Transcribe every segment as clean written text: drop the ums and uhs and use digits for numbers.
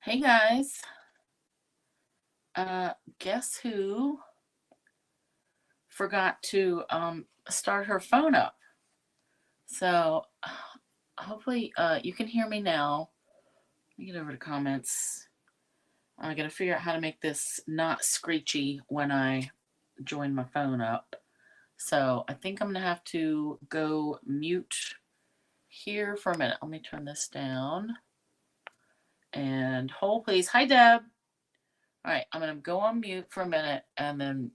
Hey guys, guess who forgot to start her phone up? So hopefully you can hear me now. Let me get over to comments. I gotta figure out how to make this not screechy when I join my phone up. So I think I'm gonna have to go mute here for a minute. Let me turn this down and hold please. Hi Deb. All right, I'm gonna go on mute for a minute and then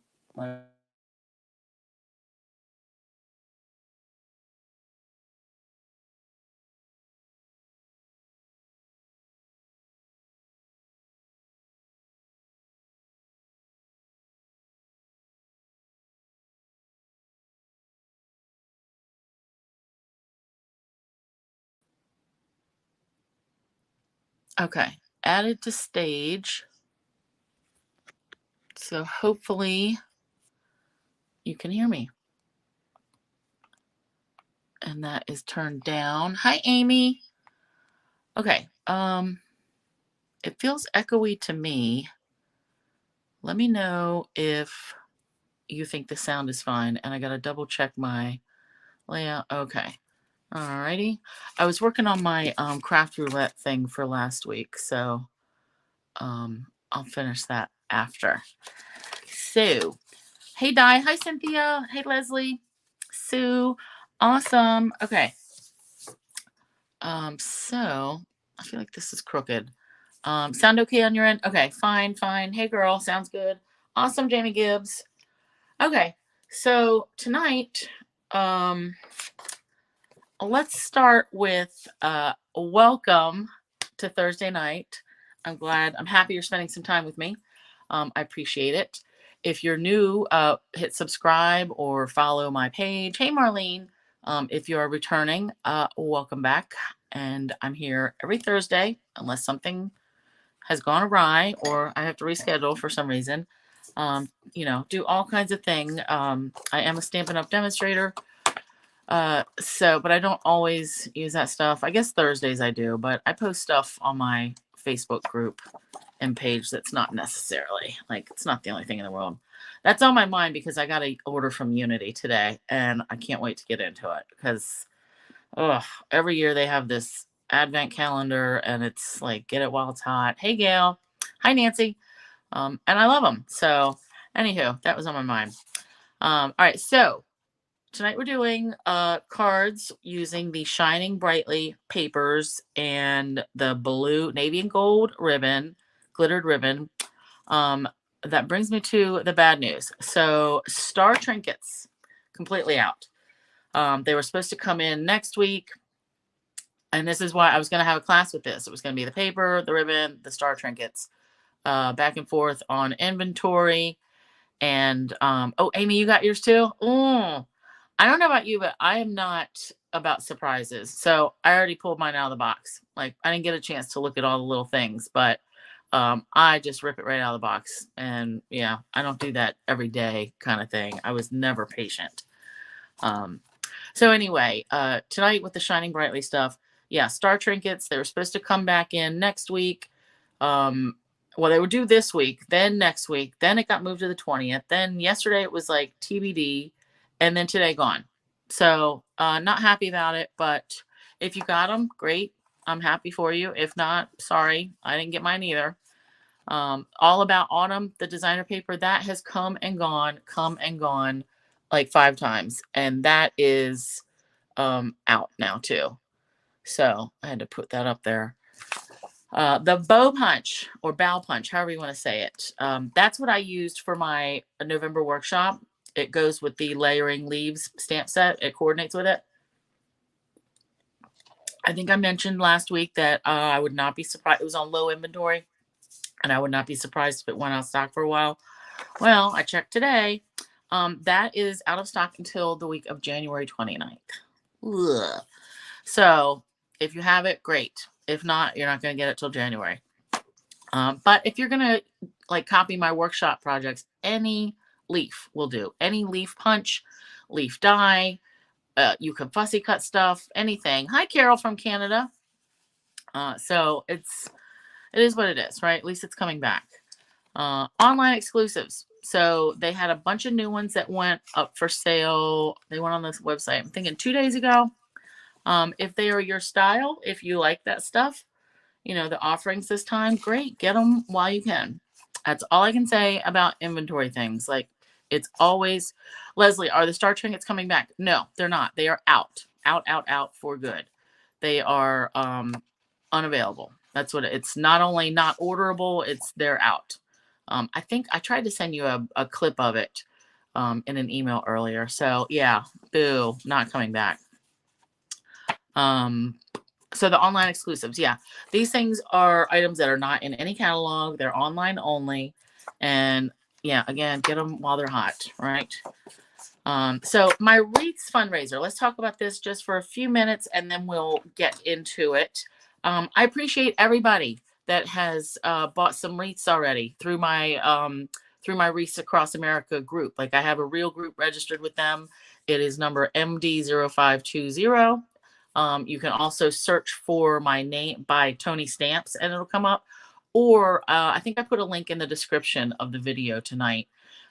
okay, added to stage. So hopefully you can hear me. And that is turned down. Hi, Amy. Okay. It feels echoey to me. Let me know if you think the sound is fine. And I gotta double check my layout. Okay. Alrighty. I was working on my craft roulette thing for last week, so I'll finish that after. So, hey Di, hi Cynthia, hey Leslie, Sue, awesome. Okay. So I feel like this is crooked. Sound okay on your end? Okay, fine, fine. Hey girl, sounds good. Awesome, Jamie Gibbs. Okay, so tonight, let's start with welcome to Thursday night. I'm happy you're spending some time with me. I appreciate it. If you're new, hit subscribe or follow my page. Hey, Marlene. If you are returning, welcome back. And I'm here every Thursday, unless something has gone awry or I have to reschedule for some reason. Do all kinds of things. I am a Stampin' Up! Demonstrator. But I don't always use that stuff. I guess Thursdays I do, but I post stuff on my Facebook group and page that's not necessarily, like, it's not the only thing in the world. That's on my mind because I got an order from Unity today and I can't wait to get into it because, every year they have this advent calendar and it's like, get it while it's hot. Hey, Gail. Hi, Nancy. And I love them. So, anywho, that was on my mind. All right. So, tonight we're doing cards using the Shining Brightly papers and the blue, navy and gold ribbon, glittered ribbon. That brings me to the bad news. So star trinkets completely out. They were supposed to come in next week. And this is why I was going to have a class with this. It was going to be the paper, the ribbon, the star trinkets, back and forth on inventory. And oh, Amy, you got yours too? Oh, I don't know about you, but I am not about surprises. So I already pulled mine out of the box. Like, I didn't get a chance to look at all the little things, but I just rip it right out of the box. And yeah, I don't do that every day kind of thing. I was never patient. So anyway, tonight with the Shining Brightly stuff, yeah, star trinkets, they were supposed to come back in next week. Well, they were due this week, then next week, then it got moved to the 20th. Then yesterday it was like TBD, and then today gone. So not happy about it, but if you got them, great. I'm happy for you. If not, sorry, I didn't get mine either. All About Autumn, the designer paper, that has come and gone like 5 times. And that is out now too. So I had to put that up there. The bow punch or bow punch, however you want to say it. That's what I used for my November workshop. It goes with the layering leaves stamp set. It coordinates with it. I think I mentioned last week that I would not be surprised. It was on low inventory, and I would not be surprised if it went out of stock for a while. Well, I checked today. That is out of stock until the week of January 29th. Ugh. So if you have it, great. If not, you're not going to get it till January. But if you're going to like copy my workshop projects, any leaf will do. Any leaf punch, leaf die. You can fussy cut stuff, anything. Hi, Carol from Canada. So it is what it is, right? At least it's coming back. Online exclusives. So they had a bunch of new ones that went up for sale. They went on this website, I'm thinking 2 days ago. If they are your style, if you like that stuff, you know, the offerings this time, great. Get them while you can. That's all I can say about inventory things. Like, it's always, Leslie, are the Star Trinkets coming back? No, they're not. They are out, out, out, out for good. They are unavailable. That's what it's not only not orderable, it's they're out. I think I tried to send you a clip of it in an email earlier. So yeah, boo, not coming back. So the online exclusives, yeah, these things are items that are not in any catalog. They're online only. And yeah, again, get them while they're hot, right? So my wreaths fundraiser, let's talk about this just for a few minutes and then we'll get into it. I appreciate everybody that has bought some wreaths already through my Wreaths Across America group. Like, I have a real group registered with them. It is number MD0520. You can also search for my name by ToniStamps and it'll come up. Or I think I put a link in the description of the video tonight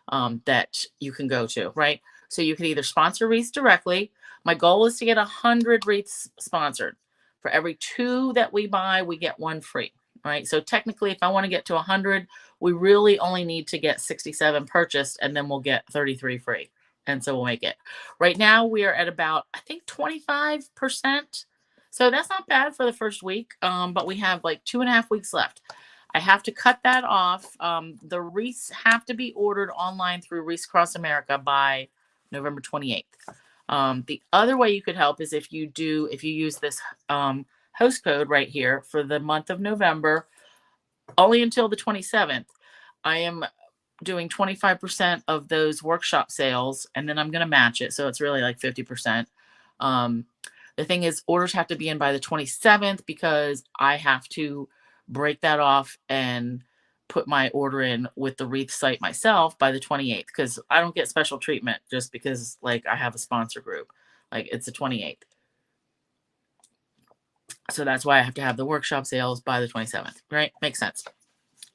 that you can go to, right? So you can either sponsor wreaths directly. My goal is to get 100 wreaths sponsored. For every 2 that we buy, we get 1 free, right? So technically, if I want to get to 100, we really only need to get 67 purchased, and then we'll get 33 free. And so we'll make it. Right now, we are at about, I think, 25%. So that's not bad for the first week, but we have like 2.5 weeks left. I have to cut that off. The wreaths have to be ordered online through Wreaths Across America by November 28th. The other way you could help is if you use this host code right here for the month of November, only until the 27th. I am doing 25% of those workshop sales, and then I'm going to match it. So it's really like 50%. The thing is, orders have to be in by the 27th because I have to break that off and put my order in with the wreath site myself by the 28th, because I don't get special treatment just because like I have a sponsor group. Like, it's the 28th. So that's why I have to have the workshop sales by the 27th, right? Makes sense.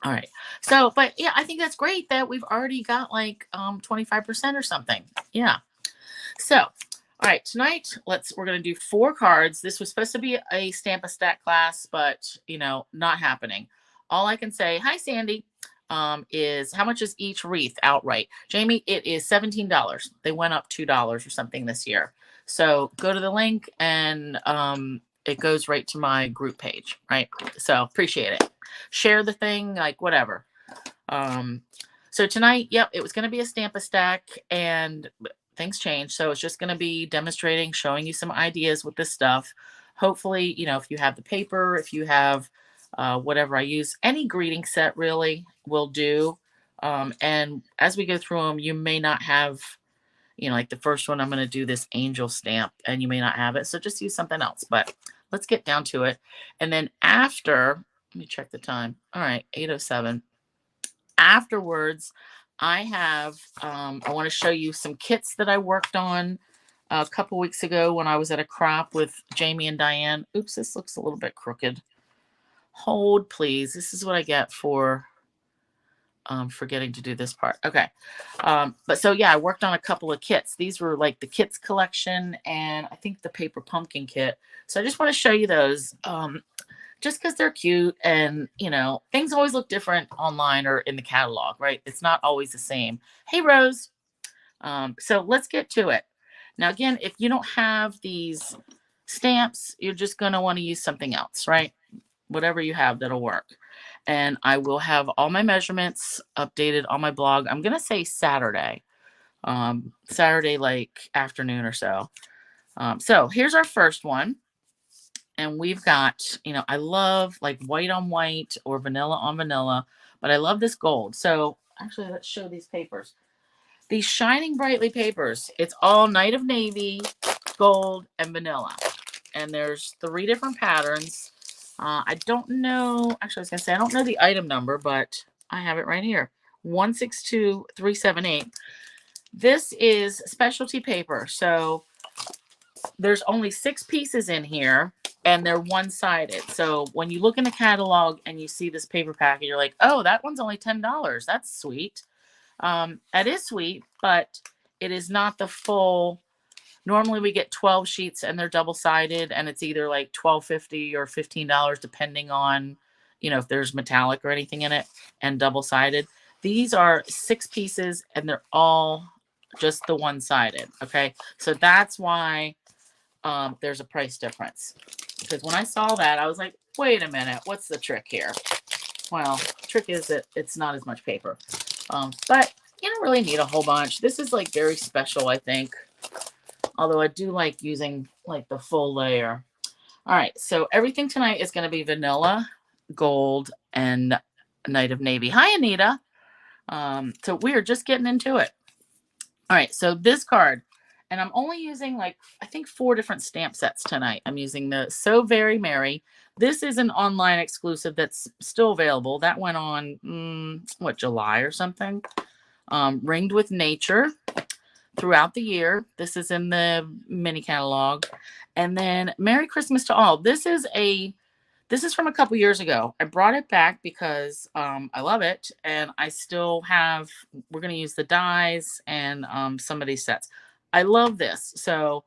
All right. So, but yeah, I think that's great that we've already got like 25% or something. Yeah. So, all right, tonight we're going to do 4 cards. This was supposed to be a Stamp a Stack class, but you know, not happening. All I can say, hi Sandy, is how much is each wreath outright? Jamie, it is $17. They went up $2 or something this year. So go to the link and it goes right to my group page, right? So appreciate it. Share the thing, like whatever. So tonight, yep, it was going to be a Stamp a Stack, and things changed. So it's just going to be demonstrating, showing you some ideas with this stuff. Hopefully, you know, if you have the paper, if you have whatever I use, any greeting set really will do. And as we go through them, you may not have, you know, like the first one, I'm going to do this angel stamp and you may not have it. So just use something else, but let's get down to it. And then after, let me check the time. All right, 8:07. Afterwards, I have, I want to show you some kits that I worked on a couple weeks ago when I was at a crop with Jamie and Diane. Oops, this looks a little bit crooked. Hold, please. This is what I get for forgetting to do this part. Okay. But so, yeah, I worked on a couple of kits. These were like the kits collection and I think the paper pumpkin kit. So I just want to show you those. Just because they're cute, and you know, things always look different online or in the catalog, right? It's not always the same. Hey Rose. So let's get to it. Now again, if you don't have these stamps, you're just going to want to use something else, right? Whatever you have, that'll work. And I will have all my measurements updated on my blog. I'm going to say Saturday. Saturday like afternoon or so. So here's our first one. And we've got, you know, I love like white on white or vanilla on vanilla, but I love this gold. So actually, let's show these papers. These Shining Brightly papers, it's all Night of Navy, gold, and vanilla. And there's 3 different patterns. I don't know, actually I was going to say, I don't know the item number, but I have it right here. 162378. This is specialty paper. So there's only 6 pieces in here. and they're one-sided. So when you look in the catalog and you see this paper pack and you're like, oh, that one's only $10. That's sweet. That is sweet, but it is not the full. Normally we get 12 sheets and they're double-sided, and it's either like $12.50 or $15 depending on, if there's metallic or anything in it, and double-sided. These are 6 pieces and they're all just the one-sided. Okay. So that's why there's a price difference. Because when I saw that, I was like, wait a minute, what's the trick here? Well, the trick is that it's not as much paper. But you don't really need a whole bunch. This is like very special, I think. Although I do like using like the full layer. All right, so everything tonight is going to be vanilla, gold, and Night of Navy. Hi, Anita. So we are just getting into it. All right, so this card, and I'm only using like, I think 4 different stamp sets tonight. I'm using the So Very Merry. This is an online exclusive that's still available. That went on, July or something. Ringed with Nature. Throughout the year. This is in the mini catalog. And then Merry Christmas to All. This is from a couple years ago. I brought it back because I love it, and I still have. We're going to use the dies and some of these sets. I love this. So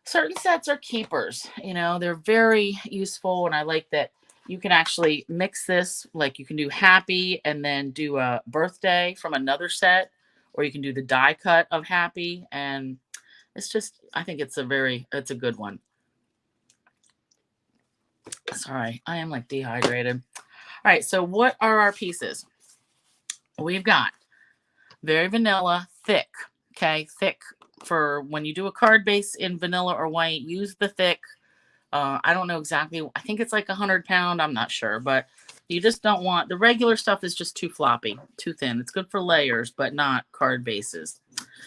certain sets are keepers. They're very useful, and I like that you can actually mix this. Like you can do Happy and then do a birthday from another set. Or you can do the die cut of Happy, and it's just, I think it's a good one. Sorry, I am like dehydrated. All right, so what are our pieces? We've got very vanilla, thick, okay? Thick for when you do a card base in vanilla or white, use the thick. I don't know exactly. I think it's like 100 pound. I'm not sure, but you just don't want, the regular stuff is just too floppy, too thin. It's good for layers, but not card bases.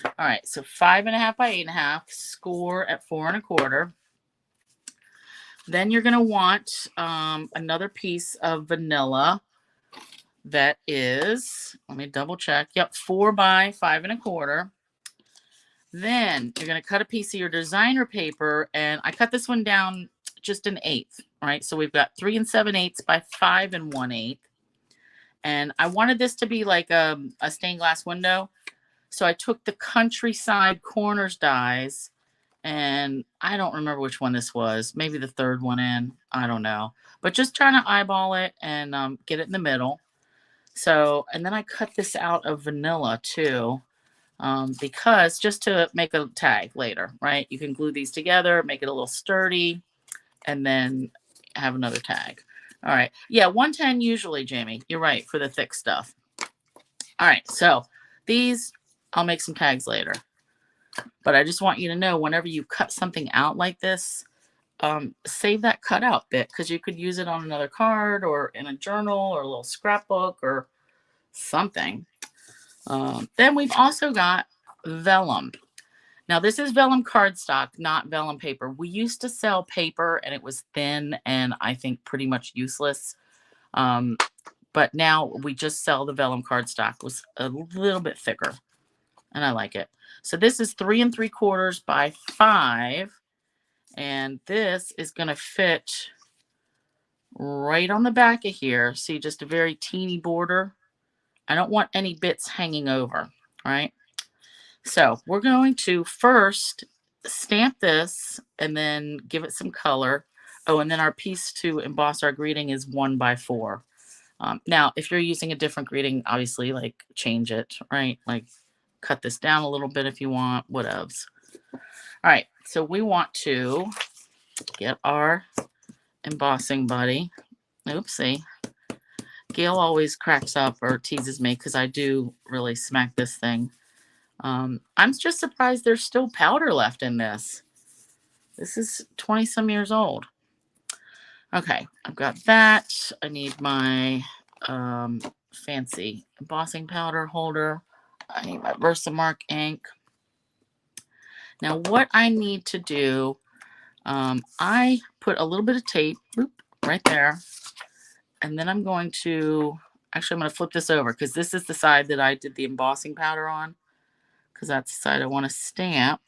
All right, so 5.5 by 8.5, score at 4 1/4. Then you're going to want another piece of vanilla that is, let me double check. Yep, 4 by 5 1/4. Then you're going to cut a piece of your designer paper, and I cut this one down just 1/8, right? So we've got 3 7/8 by 5 1/8. And I wanted this to be like a stained glass window. So I took the Countryside Corners dies, and I don't remember which one this was. Maybe the third one in. I don't know. But just trying to eyeball it and get it in the middle. So, and then I cut this out of vanilla too. Because just to make a tag later, right? You can glue these together, make it a little sturdy, and then have another tag. All right. Yeah, 110 usually, Jamie. You're right, for the thick stuff. All right, so these, I'll make some tags later. But I just want you to know, whenever you cut something out like this, save that cutout bit, because you could use it on another card or in a journal or a little scrapbook or something. Then we've also got vellum. Now, this is vellum cardstock, not vellum paper. We used to sell paper, and it was thin and I think pretty much useless. But now we just sell the vellum cardstock. It was a little bit thicker, and I like it. So this is 3 3/4 by 5, and this is going to fit right on the back of here. See, just a very teeny border. I don't want any bits hanging over, right? So we're going to first stamp this and then give it some color. Oh, and then our piece to emboss our greeting is 1 by 4. Now, if you're using a different greeting, obviously, like, change it, right? Like, cut this down a little bit if you want, whatevs. All right, so we want to get our embossing buddy. Oopsie. Gail always cracks up or teases me because I do really smack this thing. I'm just surprised there's still powder left in this. This is 20 some years old. Okay, I've got that. I need my fancy embossing powder holder. I need my Versamark ink. Now, what I need to do, I put a little bit of tape right there. And then I'm going to, actually, I'm going to flip this over because this is the side that I did the embossing powder on, because that's the side I want to stamp.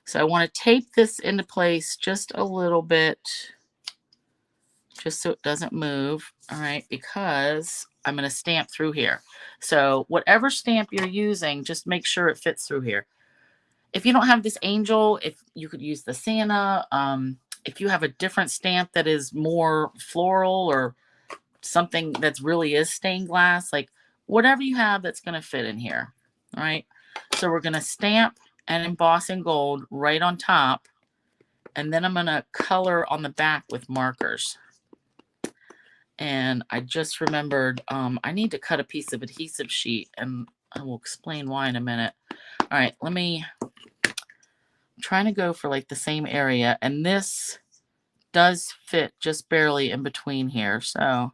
So I want to tape this into place just a little bit, just so it doesn't move. All right, because I'm going to stamp through here. So whatever stamp you're using, just make sure it fits through here. If you don't have this angel, if you could use the Santa, if you have a different stamp that is more floral or something that's really is stained glass, like whatever you have that's going to fit in here. All right. So we're going to stamp and emboss in gold right on top. And then I'm going to color on the back with markers. And I just remembered I need to cut a piece of adhesive sheet, and I will explain why in a minute. All right, I'm trying to go for like the same area, and this does fit just barely in between here. So I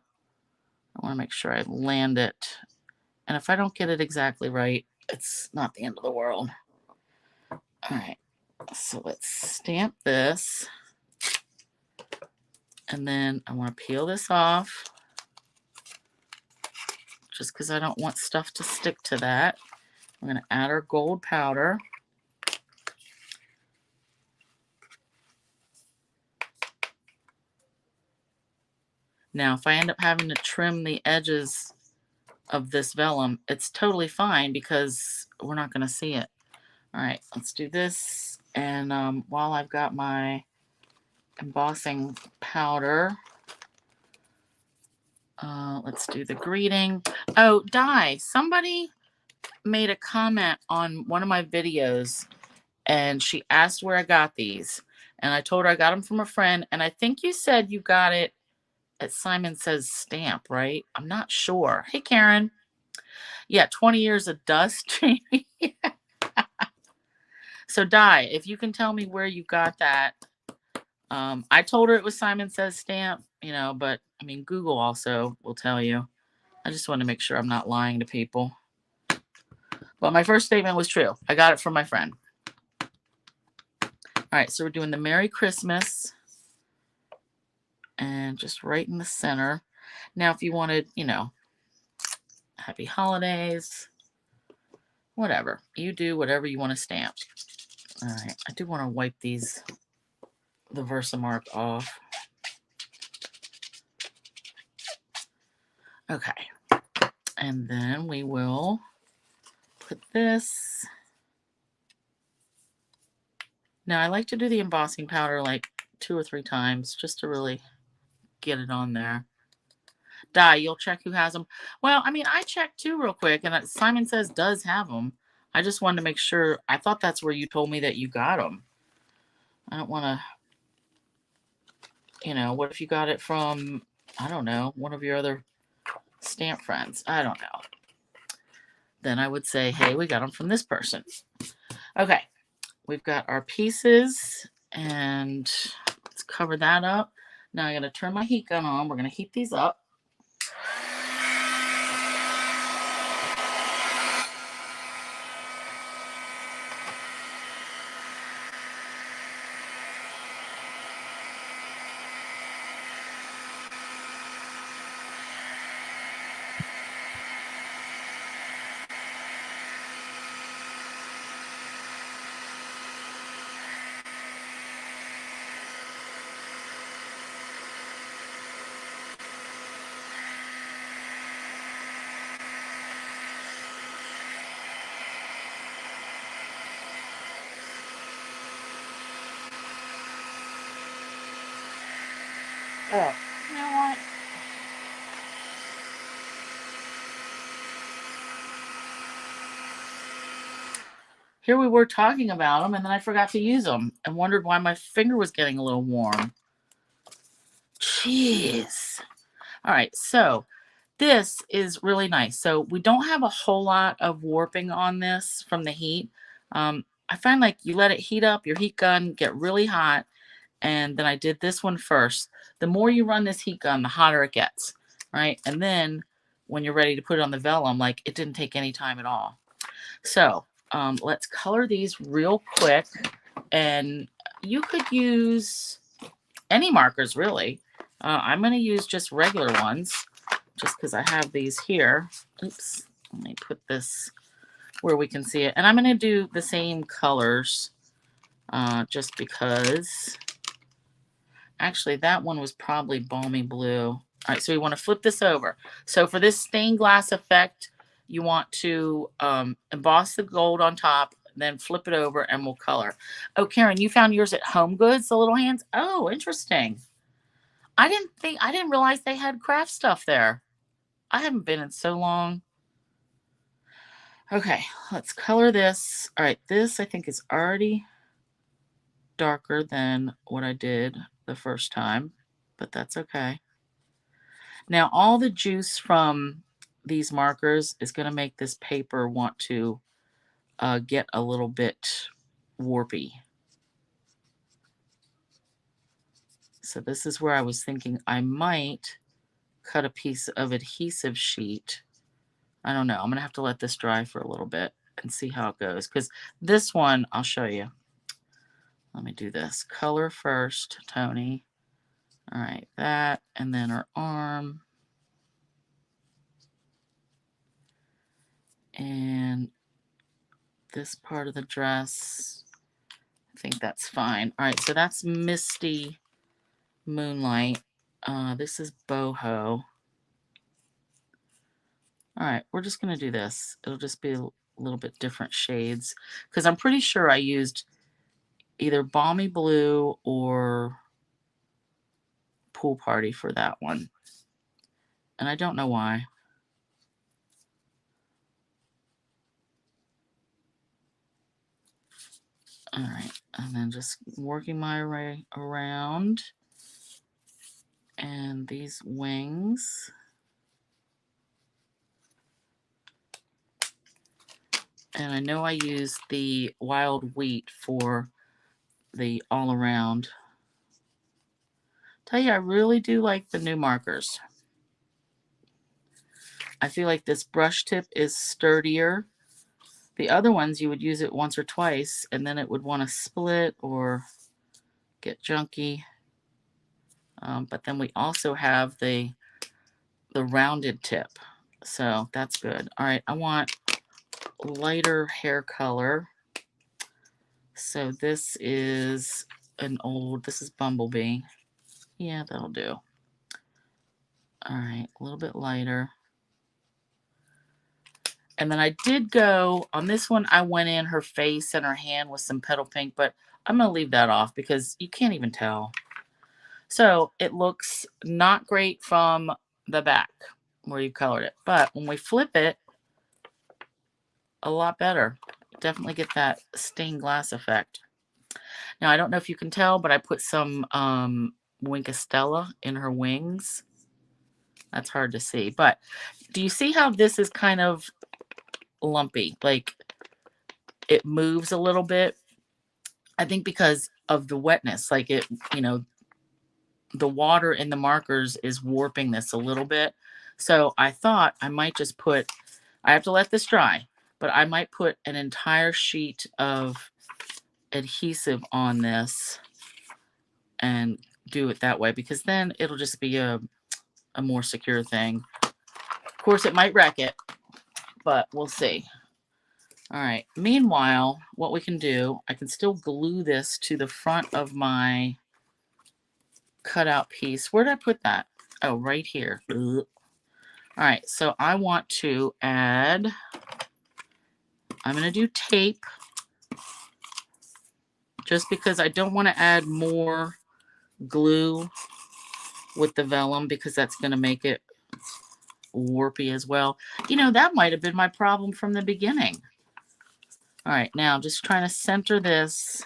want to make sure I land it. And if I don't get it exactly right, it's not the end of the world. All right, so let's stamp this. And then I want to peel this off, just because I don't want stuff to stick to that. I'm going to add our gold powder. Now, if I end up having to trim the edges of this vellum, it's totally fine because we're not going to see it. All right, let's do this. And while I've got my embossing powder, let's do the greeting. Oh, Di, somebody made a comment on one of my videos, and she asked where I got these. And I told her I got them from a friend, and I think you said you got it at Simon Says Stamp, right? I'm not sure. Hey, Karen. Yeah, 20 years of dust, Jamie. So, Di, if you can tell me where you got that. I told her it was Simon Says Stamp, you know, but I mean, Google also will tell you. I just want to make sure I'm not lying to people. But my first statement was true. I got it from my friend. All right, so we're doing the Merry Christmas. And just right in the center. Now, if you wanted, you know, Happy Holidays, whatever. You do whatever you want to stamp. All right, I do want to wipe the Versamark off. Okay, and then we will put this. Now, I like to do the embossing powder like 2 or 3 times just to really get it on there. Di, you'll check who has them. Well, I mean, I checked too real quick, and Simon Says does have them. I just wanted to make sure. I thought that's where you told me that you got them. I don't want to, you know, what if you got it from, I don't know, one of your other stamp friends? I don't know. Then I would say, hey, we got them from this person. Okay, we've got our pieces, and let's cover that up. Now I'm going to turn my heat gun on. We're going to heat these up. Oh, you know what? Here we were talking about them, and then I forgot to use them and wondered why my finger was getting a little warm. Jeez. All right, so this is really nice. So we don't have a whole lot of warping on this from the heat. I find like you let it heat up, your heat gun get really hot, and then I did this one first. The more you run this heat gun, the hotter it gets, right? And then when you're ready to put it on the vellum, like it didn't take any time at all. So let's color these real quick. And you could use any markers, really. I'm going to use just regular ones, just because I have these here. Oops, let me put this where we can see it. And I'm going to do the same colors just because actually that one was probably balmy blue. All right, so we want to flip this over. So for this stained glass effect, you want to emboss the gold on top, then flip it over and we'll color. Oh, Karen, you found yours at Home Goods, the little hands? Oh, interesting. I didn't realize they had craft stuff there. I haven't been in so long. Okay, let's color this. All right, this I think is already darker than what I did the first time, but that's okay. Now, all the juice from these markers is going to make this paper want to get a little bit warpy. So this is where I was thinking I might cut a piece of adhesive sheet. I don't know. I'm going to have to let this dry for a little bit and see how it goes. Because this one, I'll show you. Let me do this. Color first, Toni. All right, that, and then her arm. And this part of the dress, I think that's fine. All right, so that's Misty Moonlight. This is Boho. All right, we're just going to do this. It'll just be a little bit different shades because I'm pretty sure I used either Balmy Blue or Pool Party for that one. And I don't know why. All right, and then just working my way around. And these wings. And I know I used the wild wheat for the all around. Tell you, I really do like the new markers. I feel like this brush tip is sturdier. The other ones, you would use it once or twice, and then it would want to split or get junky. But then we also have the rounded tip, so that's good. All right, I want lighter hair color. So this is this is Bumblebee. Yeah, that'll do. All right, a little bit lighter. And then I did go, on this one, I went in her face and her hand with some petal pink, but I'm going to leave that off because you can't even tell. So it looks not great from the back where you colored it. But when we flip it, a lot better. Definitely get that stained glass effect. Now, I don't know if you can tell, but I put some Winkostella in her wings. That's hard to see. But do you see how this is kind of lumpy? Like it moves a little bit. I think because of the wetness, like it, the water in the markers is warping this a little bit. So I thought I might just I have to let this dry, but I might put an entire sheet of adhesive on this and do it that way because then it'll just be a more secure thing. Of course, it might wreck it, but we'll see. All right. Meanwhile, what we can do, I can still glue this to the front of my cutout piece. Where did I put that? Oh, right here. Ugh. All right. So I want to add, I'm going to do tape just because I don't want to add more glue with the vellum because that's going to make it warpy as well. That might have been my problem from the beginning. All right, now just trying to center this.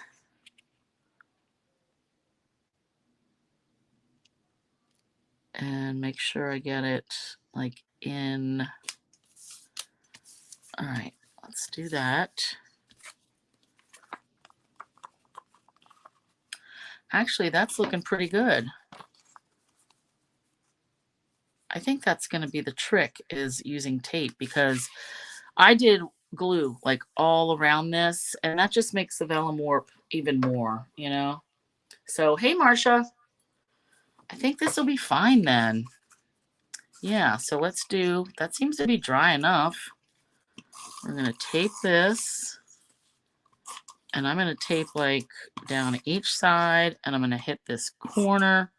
And make sure I get it like in. All right, let's do that. Actually, that's looking pretty good. I think that's going to be the trick is using tape because I did glue like all around this and that just makes the vellum warp even more, So, hey, Marcia, I think this will be fine then. Yeah, so let's do, that seems to be dry enough. We're going to tape this. And I'm going to tape like down each side, and I'm going to hit this corner.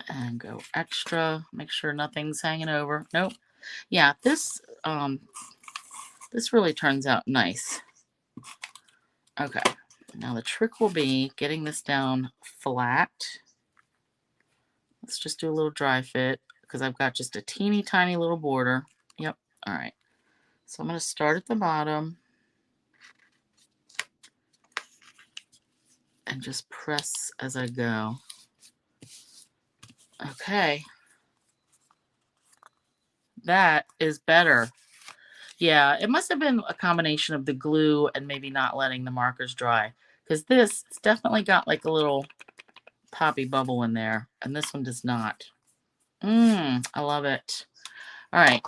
And go extra, make sure nothing's hanging over. Nope. Yeah, this really turns out nice. Okay, now the trick will be getting this down flat. Let's just do a little dry fit because I've got just a teeny tiny little border. Yep, all right. So I'm going to start at the bottom and just press as I go. Okay. That is better. Yeah, it must have been a combination of the glue and maybe not letting the markers dry. Because this, it's definitely got like a little poppy bubble in there. And this one does not. I love it. All right.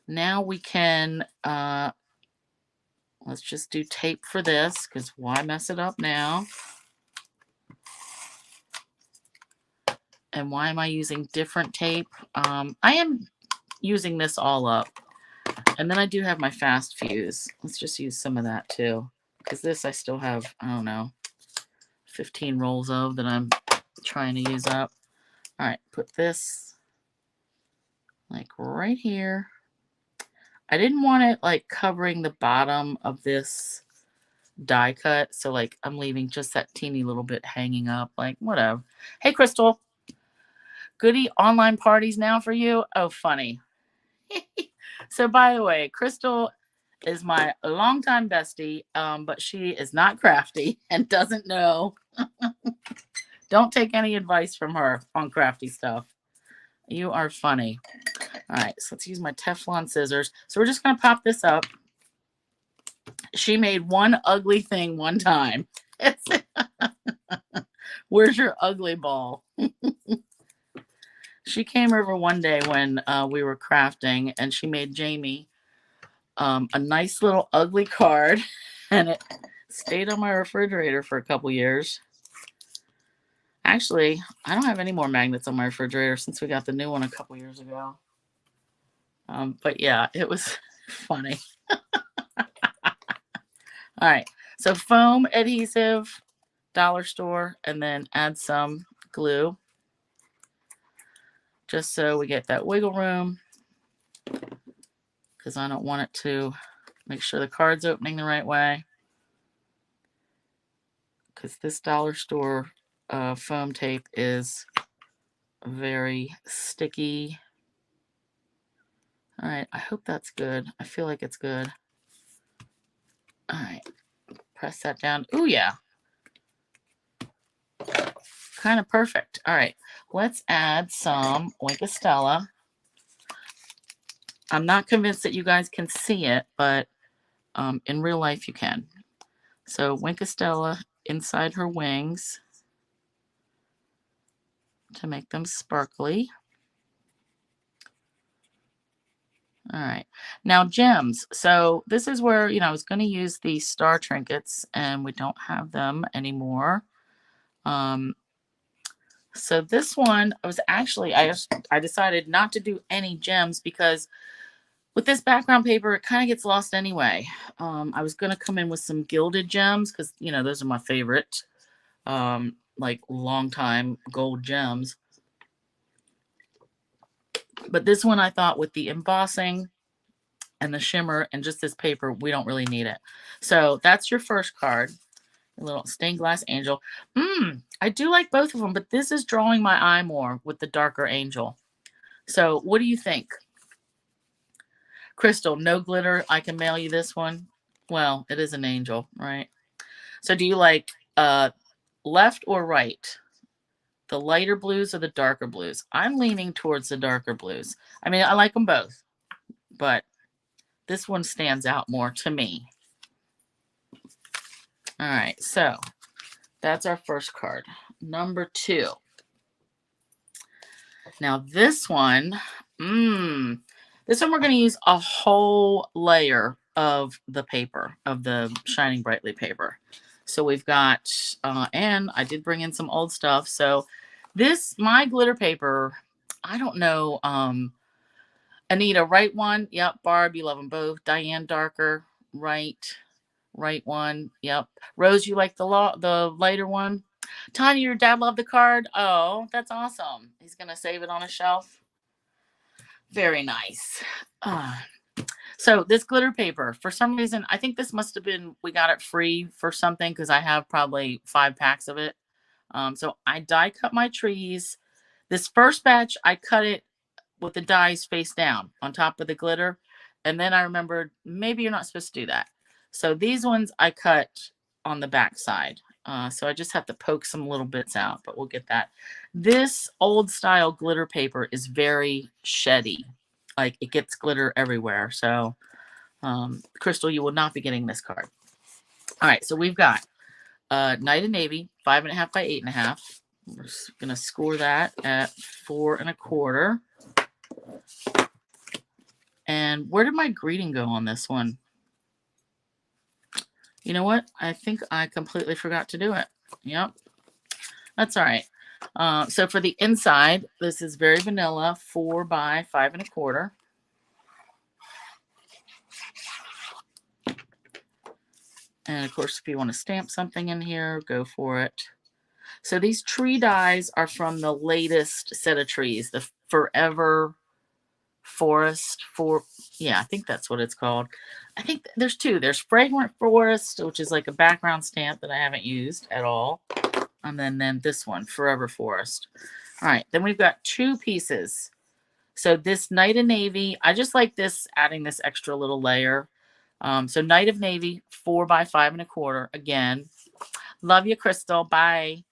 Now we can, let's just do tape for this. Because why mess it up now? And why am I using different tape? I am using this all up. And then I do have my fast fuse. Let's just use some of that too. Because this I still have, I don't know, 15 rolls of that I'm trying to use up. All right, put this like right here. I didn't want it like covering the bottom of this die cut. So like I'm leaving just that teeny little bit hanging up, like whatever. Hey, Crystal. Goody online parties now for you? Oh, funny. So by the way, Crystal is my longtime bestie, but she is not crafty and doesn't know. Don't take any advice from her on crafty stuff. You are funny. All right, so let's use my Teflon scissors. So we're just going to pop this up. She made one ugly thing one time. Where's your ugly ball? She came over one day when we were crafting, and she made Jamie a nice little ugly card, and it stayed on my refrigerator for a couple years. Actually, I don't have any more magnets on my refrigerator since we got the new one a couple years ago. But yeah, it was funny. All right, so foam adhesive, dollar store, and then add some glue. Just so we get that wiggle room. Because I don't want it to make sure the card's opening the right way. Because this dollar store foam tape is very sticky. All right, I hope that's good. I feel like it's good. All right, press that down. Ooh, yeah. Kind of perfect. All right, let's add some Wink of Stella. I'm not convinced that you guys can see it, but in real life you can. So Wink of Stella inside her wings to make them sparkly. All right, now gems. So this is where, I was going to use the star trinkets and we don't have them anymore. So this one, I decided not to do any gems because with this background paper, it kind of gets lost anyway. I was going to come in with some gilded gems because, those are my favorite, like long time gold gems. But this one I thought with the embossing and the shimmer and just this paper, we don't really need it. So that's your first card. A little stained glass angel. I do like both of them, but this is drawing my eye more with the darker angel. So what do you think? Crystal, no glitter. I can mail you this one. Well, it is an angel, right? So do you like left or right? The lighter blues or the darker blues? I'm leaning towards the darker blues. I mean, I like them both, but this one stands out more to me. All right, so that's our first card. Number 2. Now this one, we're going to use a whole layer of the paper, of the Shining Brightly paper. So we've got, and I did bring in some old stuff. So my glitter paper, I don't know Anita, right one. Yep. Barb, you love them both. Diane, darker. Right. Right one. Yep. Rose, you like the lighter one. Tanya, your dad loved the card. Oh, that's awesome. He's gonna save it on a shelf. Very nice. Uh, so this glitter paper, for some reason, I think this must have been, we got it free for something because I have probably 5 packs of it. So I die cut my trees. This first batch, I cut it with the dies face down on top of the glitter. And then I remembered maybe you're not supposed to do that. So these ones I cut on the back side. So I just have to poke some little bits out, but we'll get that. This old style glitter paper is very sheddy. Like it gets glitter everywhere. So Crystal, you will not be getting this card. All right, so we've got Night of Navy, 5.5 by 8.5. We're just gonna score that at 4 1/4. And where did my greeting go on this one? You know what? I think I completely forgot to do it. Yep. That's all right. So for the inside, this is very vanilla, 4 by 5 1/4. And of course, if you want to stamp something in here, go for it. So these tree dies are from the latest set of trees, the Forever Forest I think that's what it's called. I think there's 2. There's Fragrant Forest, which is like a background stamp that I haven't used at all. And then this one, Forever Forest. All right, then we've got 2 pieces. So this Night of Navy, I just like this, adding this extra little layer. So Night of Navy, 4 by 5 1/4. Again, love you, Crystal. Bye.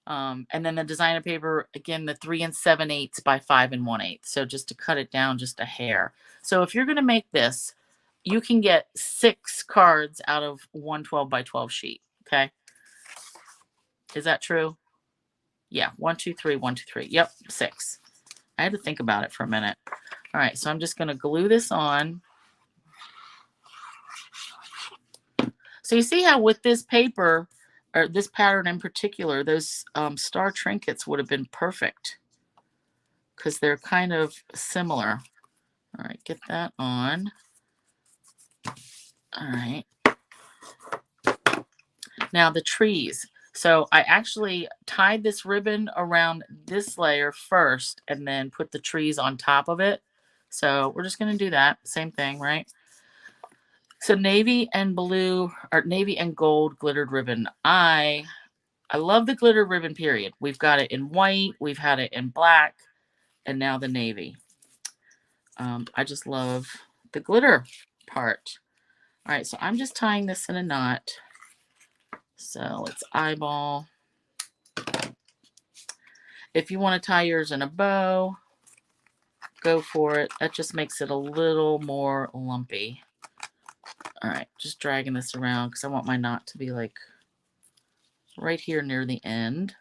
And then the designer paper, again, the 3 7/8 by 5 1/8. So just to cut it down just a hair. So if you're going to make this, you can get 6 cards out of 1 12 by 12 sheet. Okay. Is that true? Yeah. 1 2 3 1 2 3. Yep. 6. I had to think about it for a minute. All right. So I'm just going to glue this on. So you see how with this paper, or this pattern in particular, those star trinkets would have been perfect because they're kind of similar. All right, get that on. All right. Now the trees. So I actually tied this ribbon around this layer first and then put the trees on top of it. So we're just going to do that. Same thing, right? So navy and blue, or navy and gold glittered ribbon. I love the glitter ribbon, period. We've got it in white, we've had it in black, and now the navy. I just love the glitter part. All right, so I'm just tying this in a knot. So let's eyeball. If you want to tie yours in a bow, go for it. That just makes it a little more lumpy. All right, just dragging this around because I want my knot to be like right here near the end.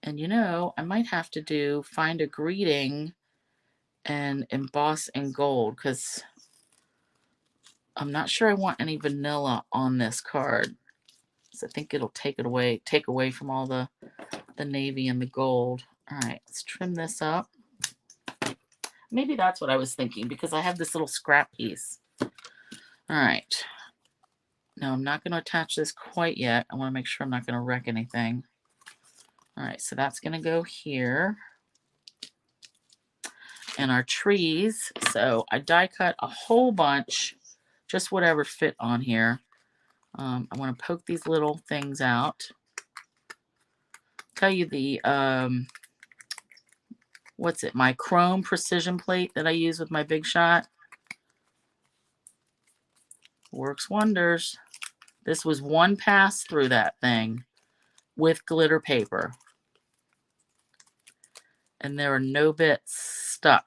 And you know, I might have to find a greeting and emboss in gold because I'm not sure I want any vanilla on this card. So I think it'll take away from all the navy and the gold. All right, let's trim this up. Maybe that's what I was thinking because I have this little scrap piece. All right. No, I'm not going to attach this quite yet. I want to make sure I'm not going to wreck anything. All right, so that's going to go here. And our trees. So I die cut a whole bunch, just whatever fit on here. I want to poke these little things out. Tell you the, what's it? My chrome precision plate that I use with my Big Shot. Works wonders. This was one pass through that thing with glitter paper. And there are no bits stuck.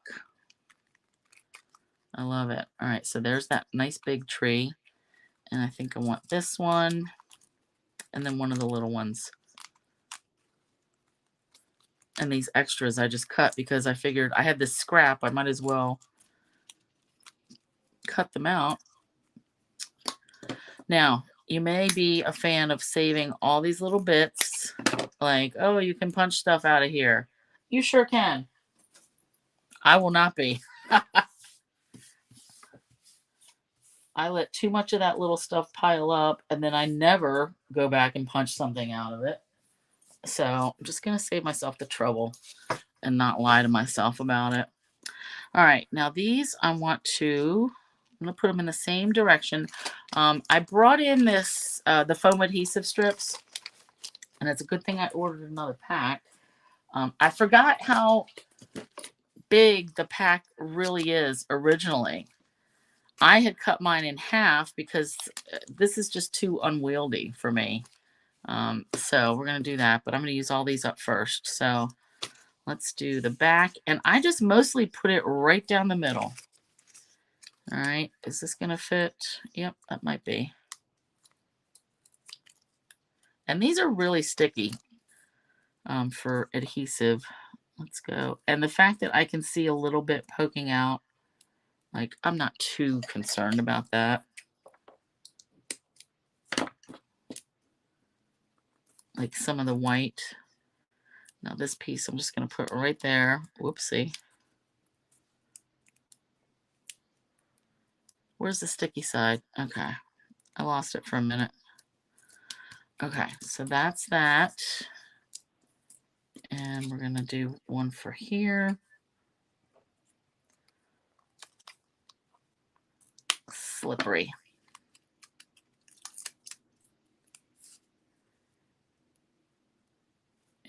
I love it. All right, so there's that nice big tree. And I think I want this one. And then one of the little ones. And these extras I just cut because I figured I had this scrap. I might as well cut them out. Now, you may be a fan of saving all these little bits. Like, oh, you can punch stuff out of here. You sure can. I will not be. I let too much of that little stuff pile up, and then I never go back and punch something out of it. So I'm just going to save myself the trouble and not lie to myself about it. All right, now these I'm going to put them in the same direction. I brought in this, the foam adhesive strips, and it's a good thing I ordered another pack. I forgot how big the pack really is originally. I had cut mine in half because this is just too unwieldy for me. So we're going to do that, but I'm going to use all these up first. So let's do the back, and I just mostly put it right down the middle. All right, is this going to fit? Yep, that might be. And these are really sticky for adhesive. Let's go. And the fact that I can see a little bit poking out, like, I'm not too concerned about that. Like some of the white. Now this piece I'm just going to put right there. Whoopsie. Where's the sticky side? Okay. I lost it for a minute. Okay, so that's that. And we're going to do one for here. Slippery.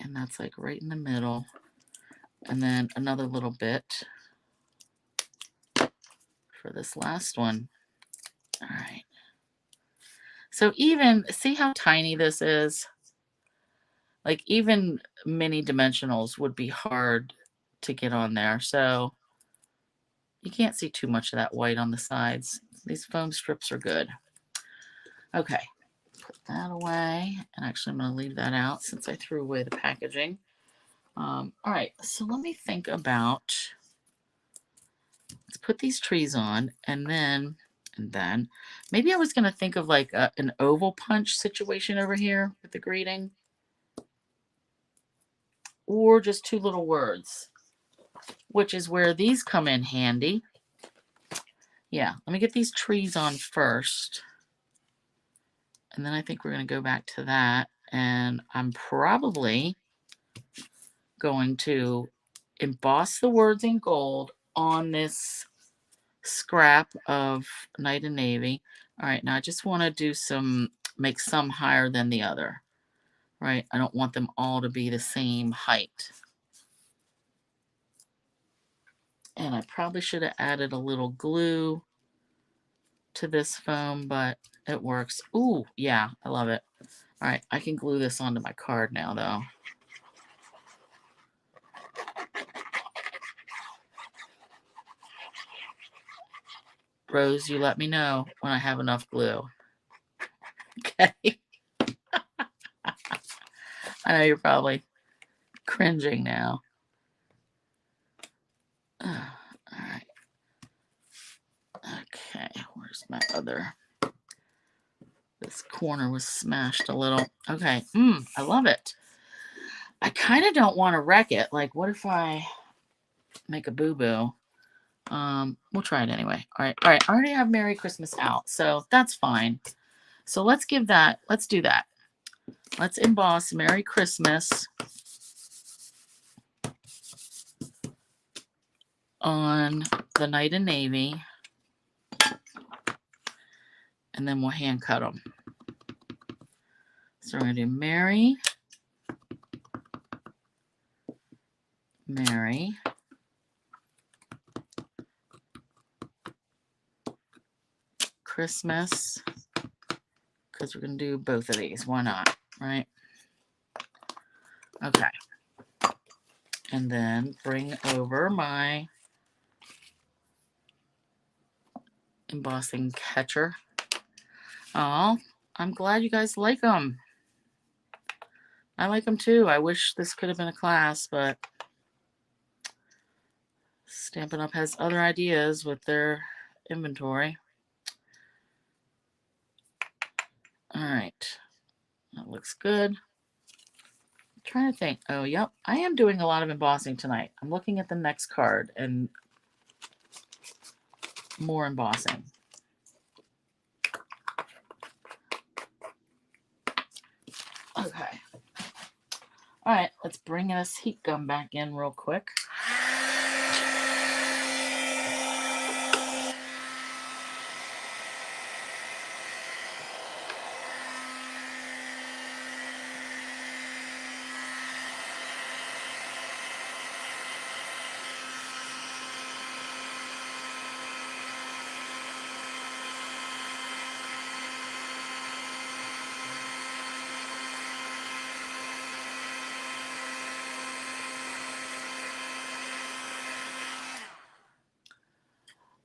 And that's like right in the middle. And then another little bit for this last one. All right. So even, see how tiny this is? Like even mini dimensionals would be hard to get on there. So you can't see too much of that white on the sides. These foam strips are good. Okay, put that away. And actually I'm going to leave that out since I threw away the packaging. All right, so let me think about, let's put these trees on, and then maybe I was going to think of like an oval punch situation over here with the greeting, or just two little words, which is where these come in handy. Yeah, let me get these trees on first, and then I think we're going to go back to that, and I'm probably going to emboss the words in gold on this scrap of Night and Navy. All right, now I just want to do make some higher than the other, right? I don't want them all to be the same height. And I probably should have added a little glue to this foam, but it works. Ooh, yeah, I love it. All right, I can glue this onto my card now, though. Rose, you let me know when I have enough glue. Okay. I know you're probably cringing now. All right. Okay, where's my other? This corner was smashed a little. Okay, I love it. I kind of don't want to wreck it. Like, what if I make a boo-boo? We'll try it anyway. All right. I already have Merry Christmas out, so that's fine. So let's do that. Let's emboss Merry Christmas on the Night and Navy, and then we'll hand cut them. So we're going to do Merry Christmas, because we're going to do both of these. Why not, right? Okay. And then bring over my embossing catcher. Oh, I'm glad you guys like them. I like them too. I wish this could have been a class, but Stampin' Up! Has other ideas with their inventory. All right, that looks good. trying to think. Oh, yep. I am doing a lot of embossing tonight. I'm looking at the next card and more embossing. Okay. All right, let's bring this heat gun back in real quick.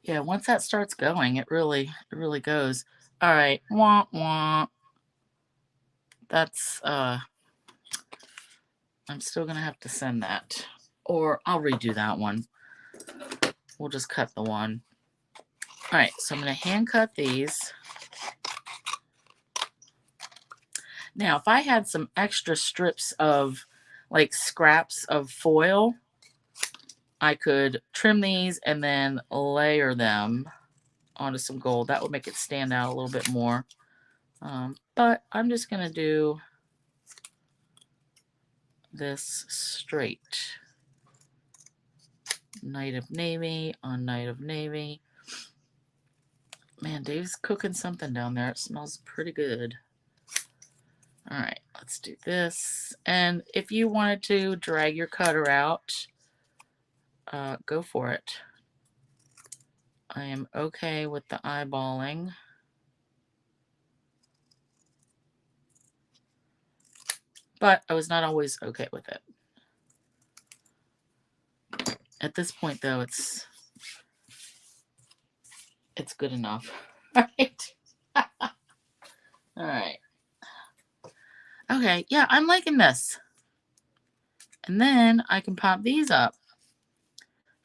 Yeah, once that starts going, it really goes. All right, wah wah. That's I'm still gonna have to send that, or I'll redo that one. We'll just cut the one. All right, so I'm gonna hand cut these. Now, if I had some extra strips of like scraps of foil, I could trim these and then layer them onto some gold. That would make it stand out a little bit more. But I'm just going to do this straight. Night of Navy on Night of Navy. Man, Dave's cooking something down there. It smells pretty good. All right, let's do this. And if you wanted to drag your cutter out, go for it. I am okay with the eyeballing. But I was not always okay with it. At this point, though, it's good enough. All right. All right. Okay, yeah, I'm liking this. And then I can pop these up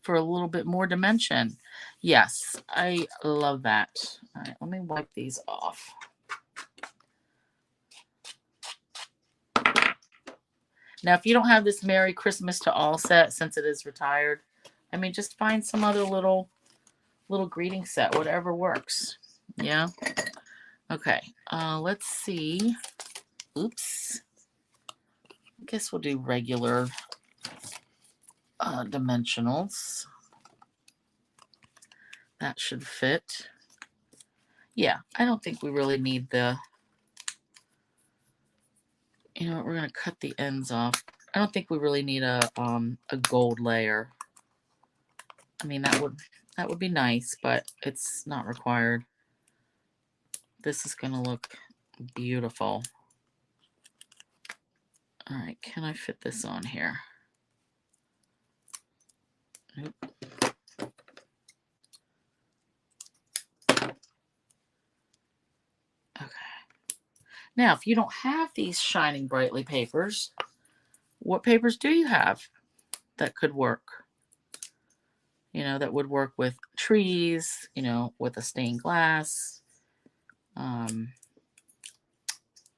for a little bit more dimension. Yes, I love that. All right, let me wipe these off. Now, if you don't have this Merry Christmas to All set, since it is retired, I mean, just find some other little greeting set, whatever works. Yeah. Okay. Let's see. Oops. I guess we'll do regular dimensionals. That should fit. Yeah, I don't think we really need the, you know, we're going to cut the ends off. I don't think we really need a gold layer. I mean, that would be nice, but it's not required. This is going to look beautiful. All right, can I fit this on here? Nope. Okay. Now, if you don't have these shining brightly papers, what papers do you have that could work? You know, that would work with trees, you know, with a stained glass,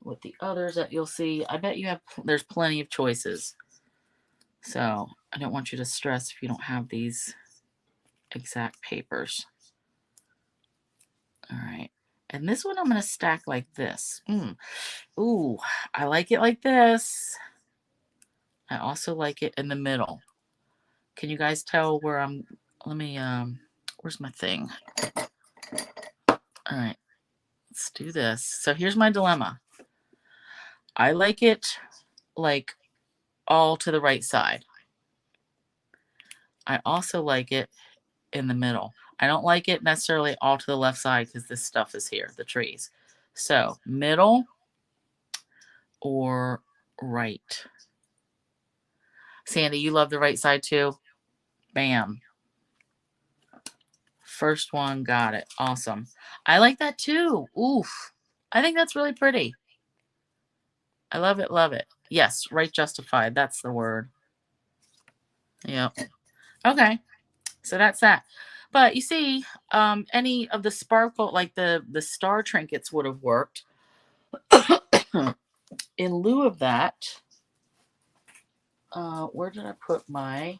with the others that you'll see. I bet you have, there's plenty of choices. So I don't want you to stress if you don't have these exact papers. All right. And this one I'm going to stack like this. Ooh, I like it like this. I also like it in the middle. Can you guys tell where I'm, let me, where's my thing? All right, let's do this. So here's my dilemma. I like it like all to the right side. I also like it in the middle. I don't like it necessarily all to the left side because this stuff is here, the trees. So middle or right. Sandy, you love the right side too? Bam. First one, got it. Awesome. I like that too. Oof. I think that's really pretty. I love it, love it. Yes, right justified. That's the word. Yep. Okay. So that's that. But you see, any of the sparkle, like the star trinkets would have worked. In lieu of that, where did I put my,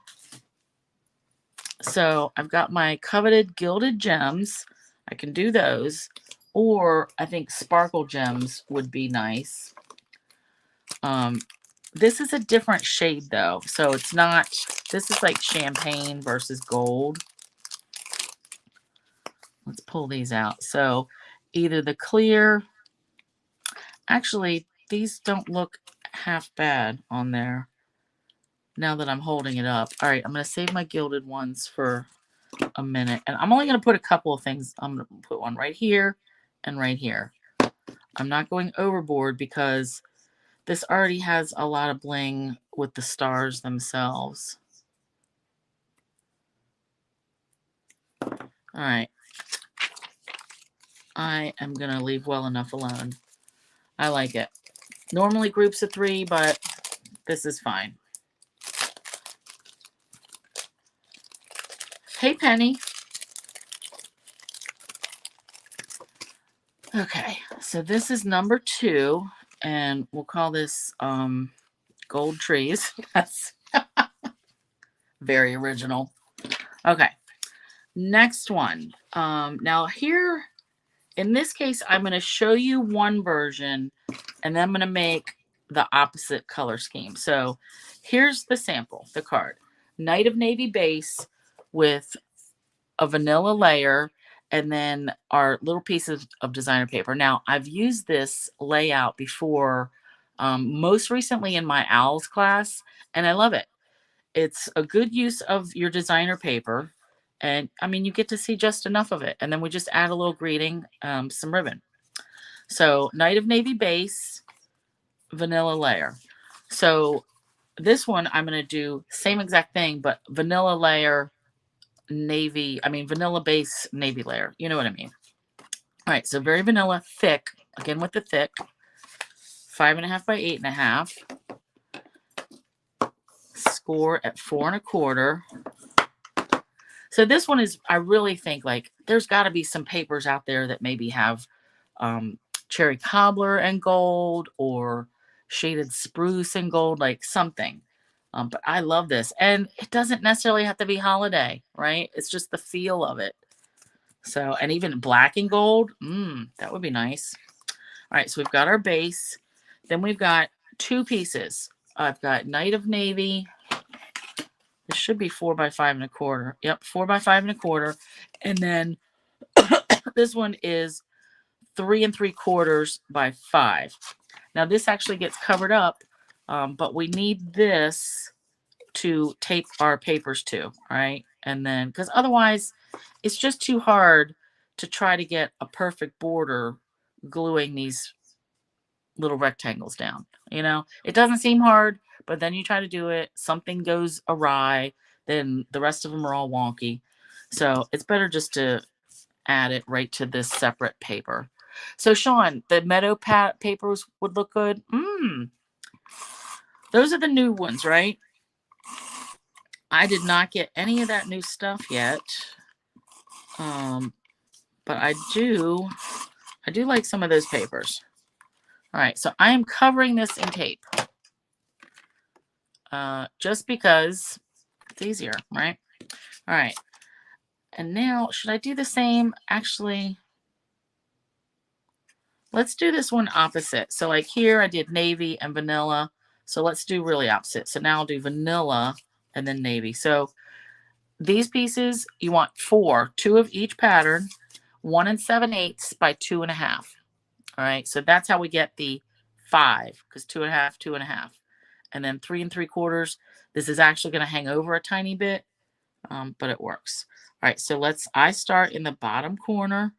so I've got my coveted gilded gems. I can do those. Or I think sparkle gems would be nice. This is a different shade though. So it's not, this is like champagne versus gold. Let's pull these out. So either the clear, actually these don't look half bad on there now that I'm holding it up. All right, I'm going to save my gilded ones for a minute. And I'm only going to put a couple of things. I'm going to put one right here and right here. I'm not going overboard because this already has a lot of bling with the stars themselves. All right. I am going to leave well enough alone. I like it. Normally groups of 3, but this is fine. Hey, Penny. Okay, so this is number 2, and we'll call this Gold Trees. That's very original. Okay, next one. Now here, in this case, I'm going to show you one version, and then I'm going to make the opposite color scheme. So here's the sample, the card. Night of Navy base with a vanilla layer, and then our little pieces of designer paper. Now, I've used this layout before, most recently in my OWLS class, and I love it. It's a good use of your designer paper, and I mean, you get to see just enough of it, and then we just add a little greeting, some ribbon. So, Night of Navy base, vanilla layer. So, this one I'm going to do same exact thing, but vanilla layer, vanilla base navy layer. You know what I mean? All right, so very vanilla, thick. Again with the thick. 5.5 by 8.5. Score at 4 1/4. So this one is, I really think like there's got to be some papers out there that maybe have cherry cobbler and gold or shaded spruce and gold, like something. But I love this, and it doesn't necessarily have to be holiday, right? It's just the feel of it. So, and even black and gold, that would be nice. All right, so we've got our base. Then we've got 2 pieces. I've got Night of Navy. This should be 4 by 5 1/4. Yep, 4 by 5 1/4. And then this one is 3 3/4 by 5. Now this actually gets covered up, but we need this to tape our papers to, right? And then, because otherwise it's just too hard to try to get a perfect border gluing these little rectangles down. You know, it doesn't seem hard, but then you try to do it, something goes awry, then the rest of them are all wonky. So it's better just to add it right to this separate paper. So Sean, the meadow papers would look good. Those are the new ones, right? I did not get any of that new stuff yet. But I do like some of those papers. All right, so I am covering this in tape. Just because it's easier, right? All right. And now, should I do the same? Actually, let's do this one opposite. So like here, I did navy and vanilla. So let's do really opposite. So now I'll do vanilla and then navy. So these pieces, you want 4, 2 of each pattern, 1 7/8 by 2.5. All right, so that's how we get the 5, because 2.5, 2.5. And then 3 3/4. This is actually going to hang over a tiny bit, but it works. All right, so I start in the bottom corner,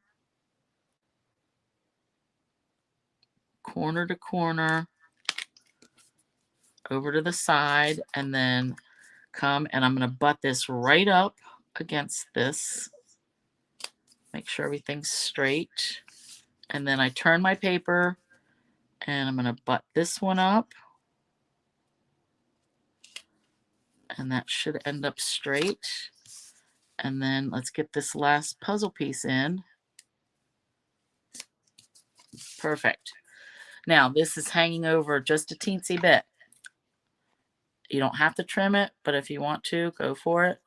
corner to corner, over to the side, and then come, and I'm going to butt this right up against this. Make sure everything's straight. And then I turn my paper, and I'm going to butt this one up. And that should end up straight. And then let's get this last puzzle piece in. Perfect. Now this is hanging over just a teensy bit. You don't have to trim it, but if you want to, go for it,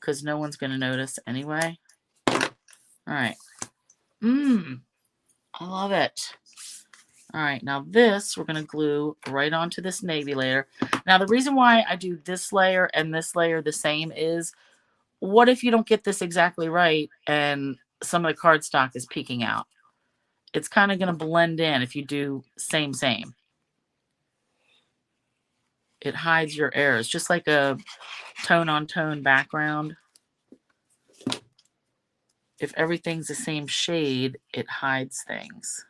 because no one's going to notice anyway. All right. I love it. All right, now this we're going to glue right onto this navy layer. Now the reason why I do this layer and this layer the same is, what if you don't get this exactly right and some of the cardstock is peeking out? It's kind of going to blend in if you do same. It hides your errors, just like a tone-on-tone background. If everything's the same shade, it hides things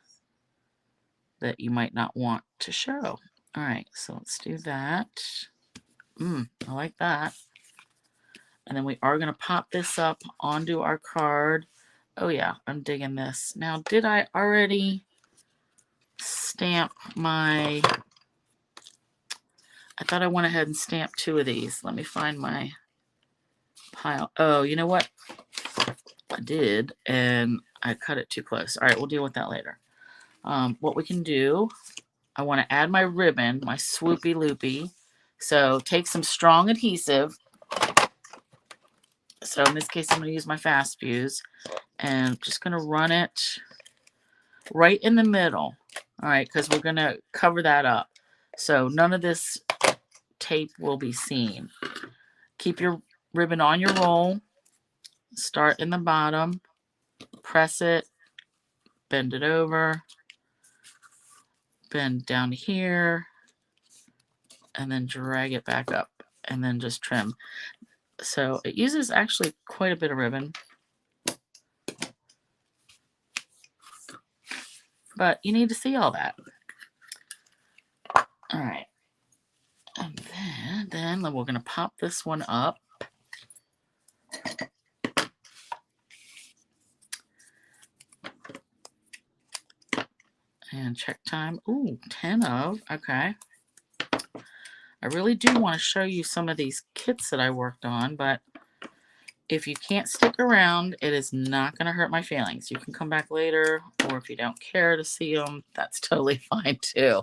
that you might not want to show. All right, so let's do that. I like that. And then we are going to pop this up onto our card. Oh yeah, I'm digging this. Now, did I already stamp my... I thought I went ahead and stamped 2 of these. Let me find my pile. Oh, you know what? I did, and I cut it too close. All right, we'll deal with that later. What we can do, I want to add my ribbon, my swoopy loopy. So take some strong adhesive. So in this case, I'm going to use my fast fuse, and I'm just going to run it right in the middle. All right, because we're going to cover that up. So none of this tape will be seen. Keep your ribbon on your roll. Start in the bottom, press it, bend it over, bend down here, and then drag it back up, and then just trim. So it uses actually quite a bit of ribbon, but you need to see all that. All right, and then we're going to pop this one up. And check time. Ooh, 10 of. Okay. I really do want to show you some of these kits that I worked on, but if you can't stick around, it is not going to hurt my feelings. You can come back later, or if you don't care to see them, that's totally fine too.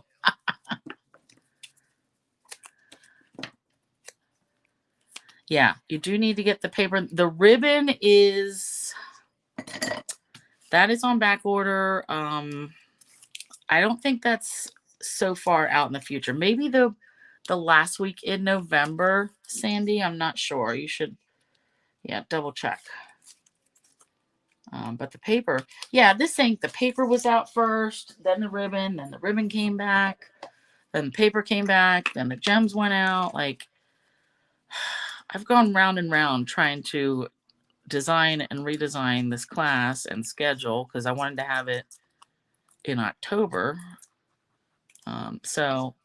Yeah, you do need to get the paper. The ribbon is, that is on back order. I don't think that's so far out in the future. Maybe the last week in November, Sandy. I'm not sure. You should, yeah, double check. But the paper, yeah, this thing, the paper was out first, then the ribbon came back, then the paper came back, then the gems went out. Like, I've gone round and round trying to design and redesign this class and schedule because I wanted to have it in October. So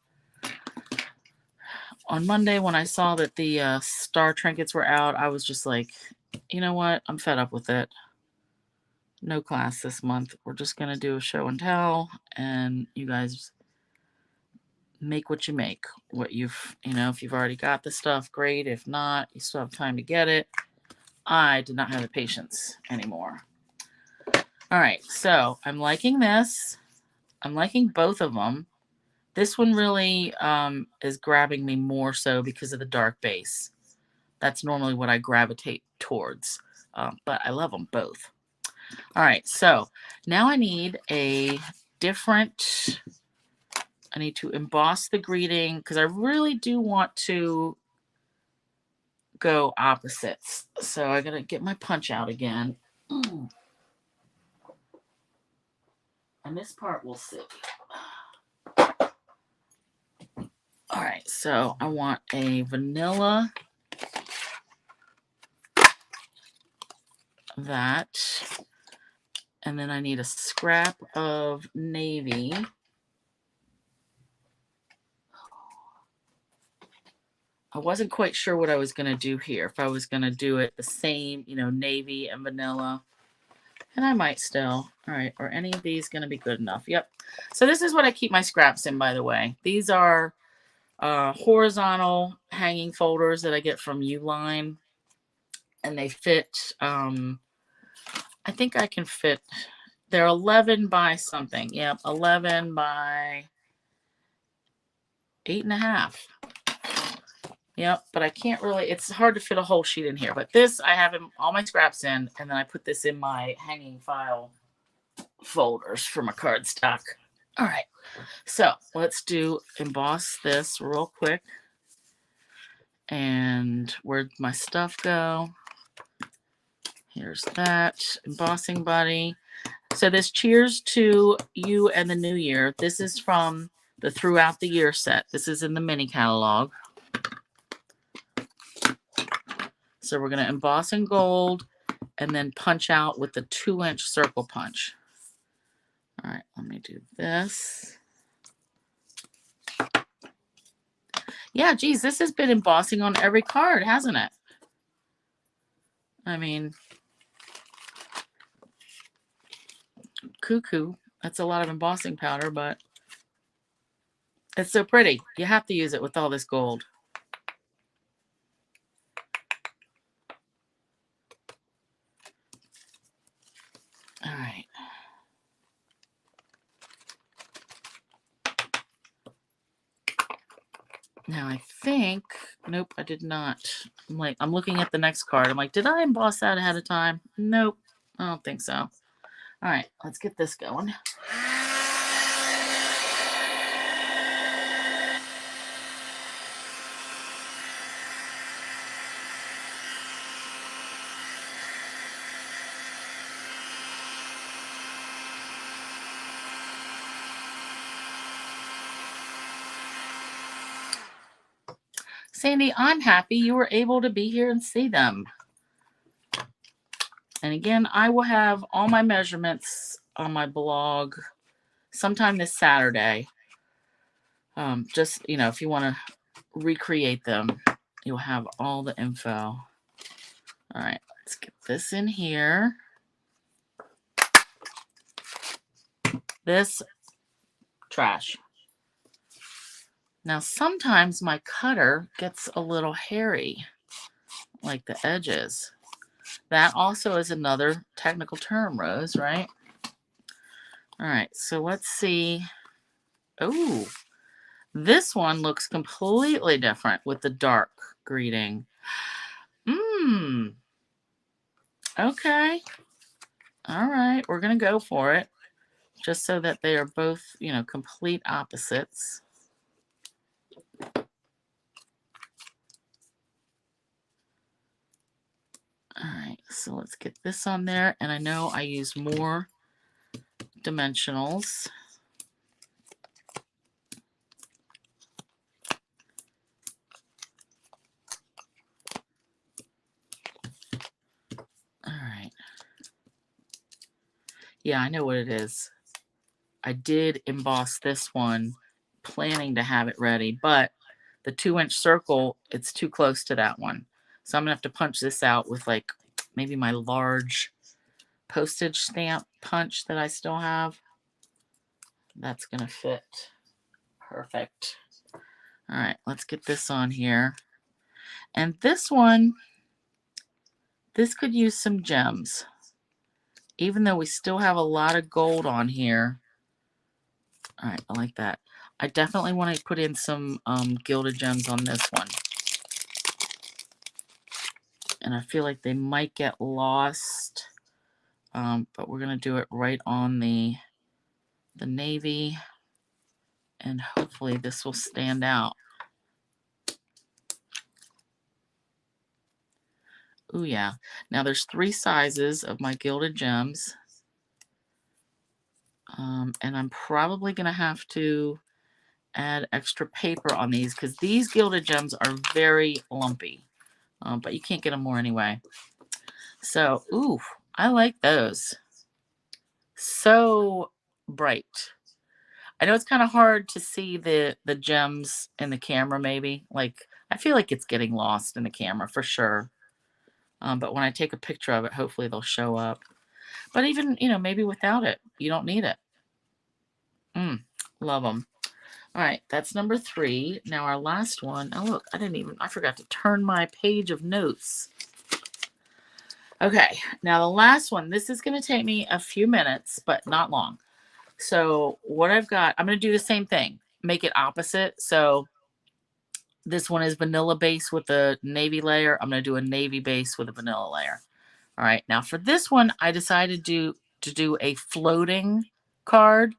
on Monday when I saw that the star trinkets were out, I was just like, you know what? I'm fed up with it. No class this month. We're just going to do a show and tell, and you guys make what you make. What you've, if you've already got the stuff, great. If not, you still have time to get it. I did not have the patience anymore. All right, so I'm liking this. I'm liking both of them. This one really is grabbing me more so because of the dark base. That's normally what I gravitate towards, but I love them both. All right, so now I need a different, I need to emboss the greeting because I really do want to go opposites. So I gotta get my punch out again. And this part we'll see. All right, so I want a vanilla, that, and then I need a scrap of navy. I wasn't quite sure what I was going to do here. If I was going to do it the same, navy and vanilla. And I might still. All right, are any of these going to be good enough? Yep. So this is what I keep my scraps in, by the way. These are horizontal hanging folders that I get from Uline. And they fit, I think I can fit, they're 11 by something. Yep, 11 by 8.5. Yep, but I can't really, it's hard to fit a whole sheet in here. But this, I have all my scraps in, and then I put this in my hanging file folders for my cardstock. All right, so let's emboss this real quick. And where'd my stuff go? Here's that embossing buddy. So this cheers to you and the new year. This is from the throughout the year set. This is in the mini catalog. So we're going to emboss in gold and then punch out with the 2-inch circle punch. All right, let me do this. Yeah, geez, this has been embossing on every card, hasn't it? I mean, cuckoo. That's a lot of embossing powder, but it's so pretty. You have to use it with all this gold. All right. Now I think, nope, I did not. I'm looking at the next card. I'm like, did I emboss that ahead of time? Nope, I don't think so. All right, let's get this going. Sandy, I'm happy you were able to be here and see them. And again, I will have all my measurements on my blog sometime this Saturday. Just, if you want to recreate them, you'll have all the info. All right, let's get this in here. This trash. Now, sometimes my cutter gets a little hairy, like the edges. That also is another technical term, Rose, right? All right, so let's see. Oh, this one looks completely different with the dark greeting. Okay. All right, we're going to go for it, just so that they are both, complete opposites. All right, so let's get this on there. And I know I use more dimensionals. All right. Yeah, I know what it is. I did emboss this one, planning to have it ready, but the 2-inch circle, it's too close to that one. So I'm going to have to punch this out with maybe my large postage stamp punch that I still have. That's going to fit perfect. All right, let's get this on here. And this one, this could use some gems. Even though we still have a lot of gold on here. All right, I like that. I definitely want to put in some gilded gems on this one. And I feel like they might get lost. But we're going to do it right on the navy. And hopefully this will stand out. Ooh, yeah. Now there's 3 sizes of my gilded gems. And I'm probably going to have to add extra paper on these because these gilded gems are very lumpy. But you can't get them more anyway. So, ooh, I like those. So bright. I know it's kind of hard to see the gems in the camera maybe. I feel like it's getting lost in the camera for sure. But when I take a picture of it, hopefully they'll show up. But even, maybe without it, you don't need it. Love them. All right, that's number 3. Now our last one. Oh, look, I forgot to turn my page of notes. Okay, now the last one. This is going to take me a few minutes, but not long. So what I've got, I'm going to do the same thing. Make it opposite. So This one is vanilla base with a navy layer. I'm going to do a navy base with a vanilla layer. All right, now for this one, I decided to do a floating card.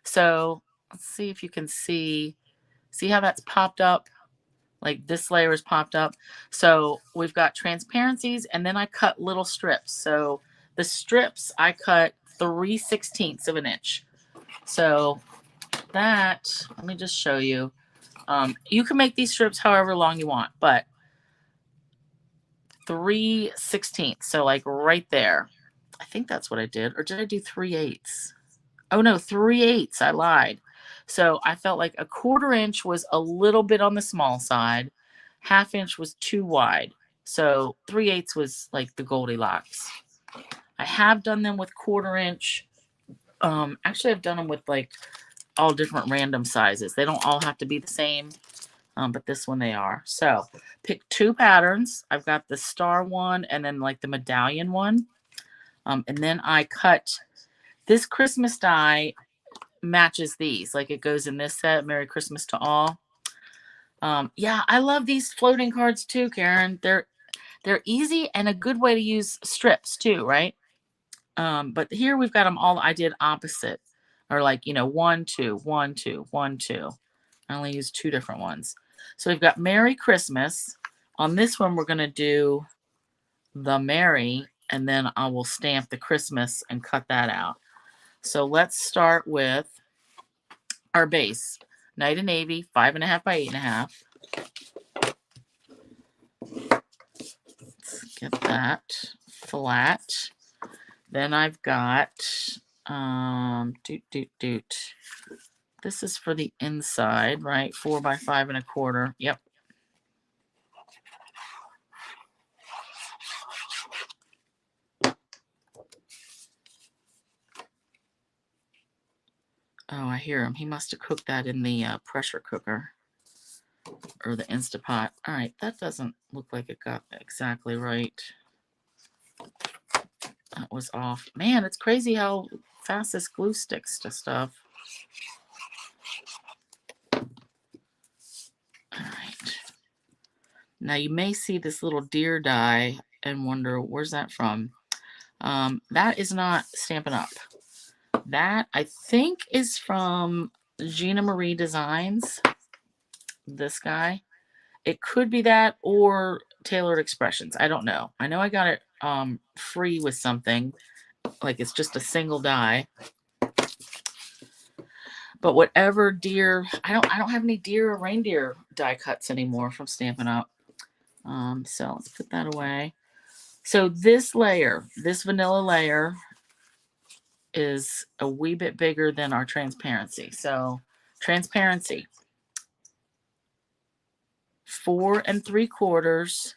So let's see if you can see how that's popped up. Like this layer is popped up. So we've got transparencies, and then I cut little strips. So the strips I cut 3/16 of an inch. So that, let me just show you. You can make these strips however long you want, but 3/16, so like right there. I think that's what I did, or did I do 3/8? Oh no, 3/8. I lied. So I felt like a 1/4 inch was a little bit on the small side, 1/2 inch was too wide. So 3/8 was like the Goldilocks. I have done them with 1/4 inch. Actually, I've done them with like all different random sizes. They don't all have to be the same. But this one they are. So pick 2 patterns. I've got the star one and then like the medallion one. And then I cut this Christmas die matches these. Like it goes in this set. Merry Christmas to all. Yeah, I love these floating cards too, Karen. They're easy and a good way to use strips too, right? But here we've got them all. I did opposite, or like, you know, 1, 2, 1, 2, 1, 2. I only used 2 different ones. So we've got Merry Christmas. On this one, we're going to do the Merry, and then I will stamp the Christmas and cut that out. So let's start with our base. Night of Navy, 5.5 by 8.5. Let's get that flat. Then I've got, this is for the inside, right? 4 by 5.25. Yep. Oh, I hear him. He must have cooked that in the pressure cooker or the Instapot. All right, that doesn't look like it got exactly right. That was off. Man, it's crazy how fast this glue sticks to stuff. All right. Now you may see this little deer die and wonder, where's that from? That is not Stampin' Up. That, I think, is from Gina Marie Designs. This guy. It could be that or Tailored Expressions. I don't know. I know I got it free with something. Like it's just a single die. But whatever deer, I don't have any deer or reindeer die cuts anymore from Stampin' Up. So let's put that away. So this layer, this vanilla layer, is a wee bit bigger than our transparency. So transparency, 4 3/4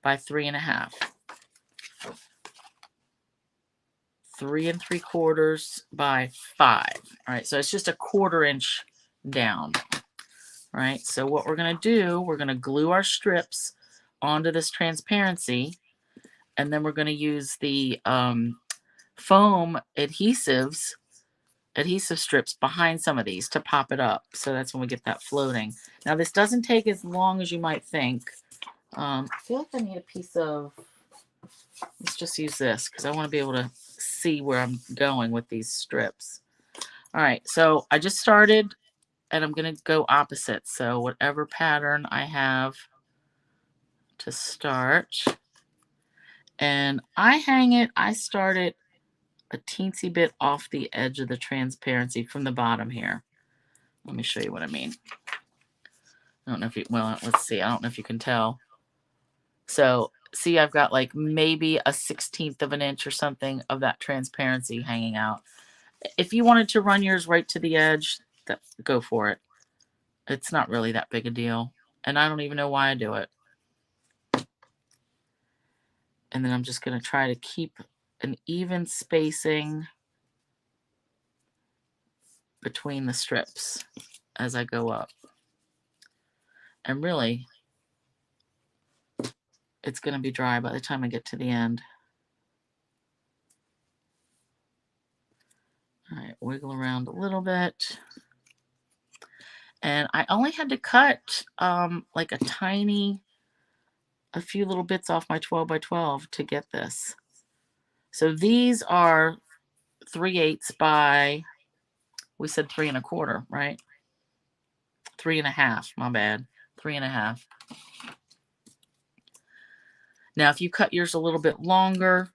by 3.5. 3 3/4 by 5. All right, so it's just a 1/4 inch down. All right, so what we're going to do, we're going to glue our strips onto this transparency, and then we're going to use the foam adhesive strips behind some of these to pop it up. So that's when we get that floating. Now this doesn't take as long as you might think. I feel like I need a piece of, let's just use this because I want to be able to see where I'm going with these strips. All right, so I just started and I'm going to go opposite. So whatever pattern I have to start, and I start it a teensy bit off the edge of the transparency from the bottom here. Let me show you what I mean. I don't know if you, well, let's see. I don't know if you can tell. So see, I've got like maybe a 1/16 of an inch or something of that transparency hanging out. If you wanted to run yours right to the edge, go for it. It's not really that big a deal. And I don't even know why I do it. And then I'm just going to try to keep an even spacing between the strips as I go up. And really, it's going to be dry by the time I get to the end. All right, wiggle around a little bit. And I only had to cut like a few little bits off my 12 by 12 to get this. So these are 3/8 by, we said 3 1/4, right? 3 1/2, my bad. 3 1/2. Now, if you cut yours a little bit longer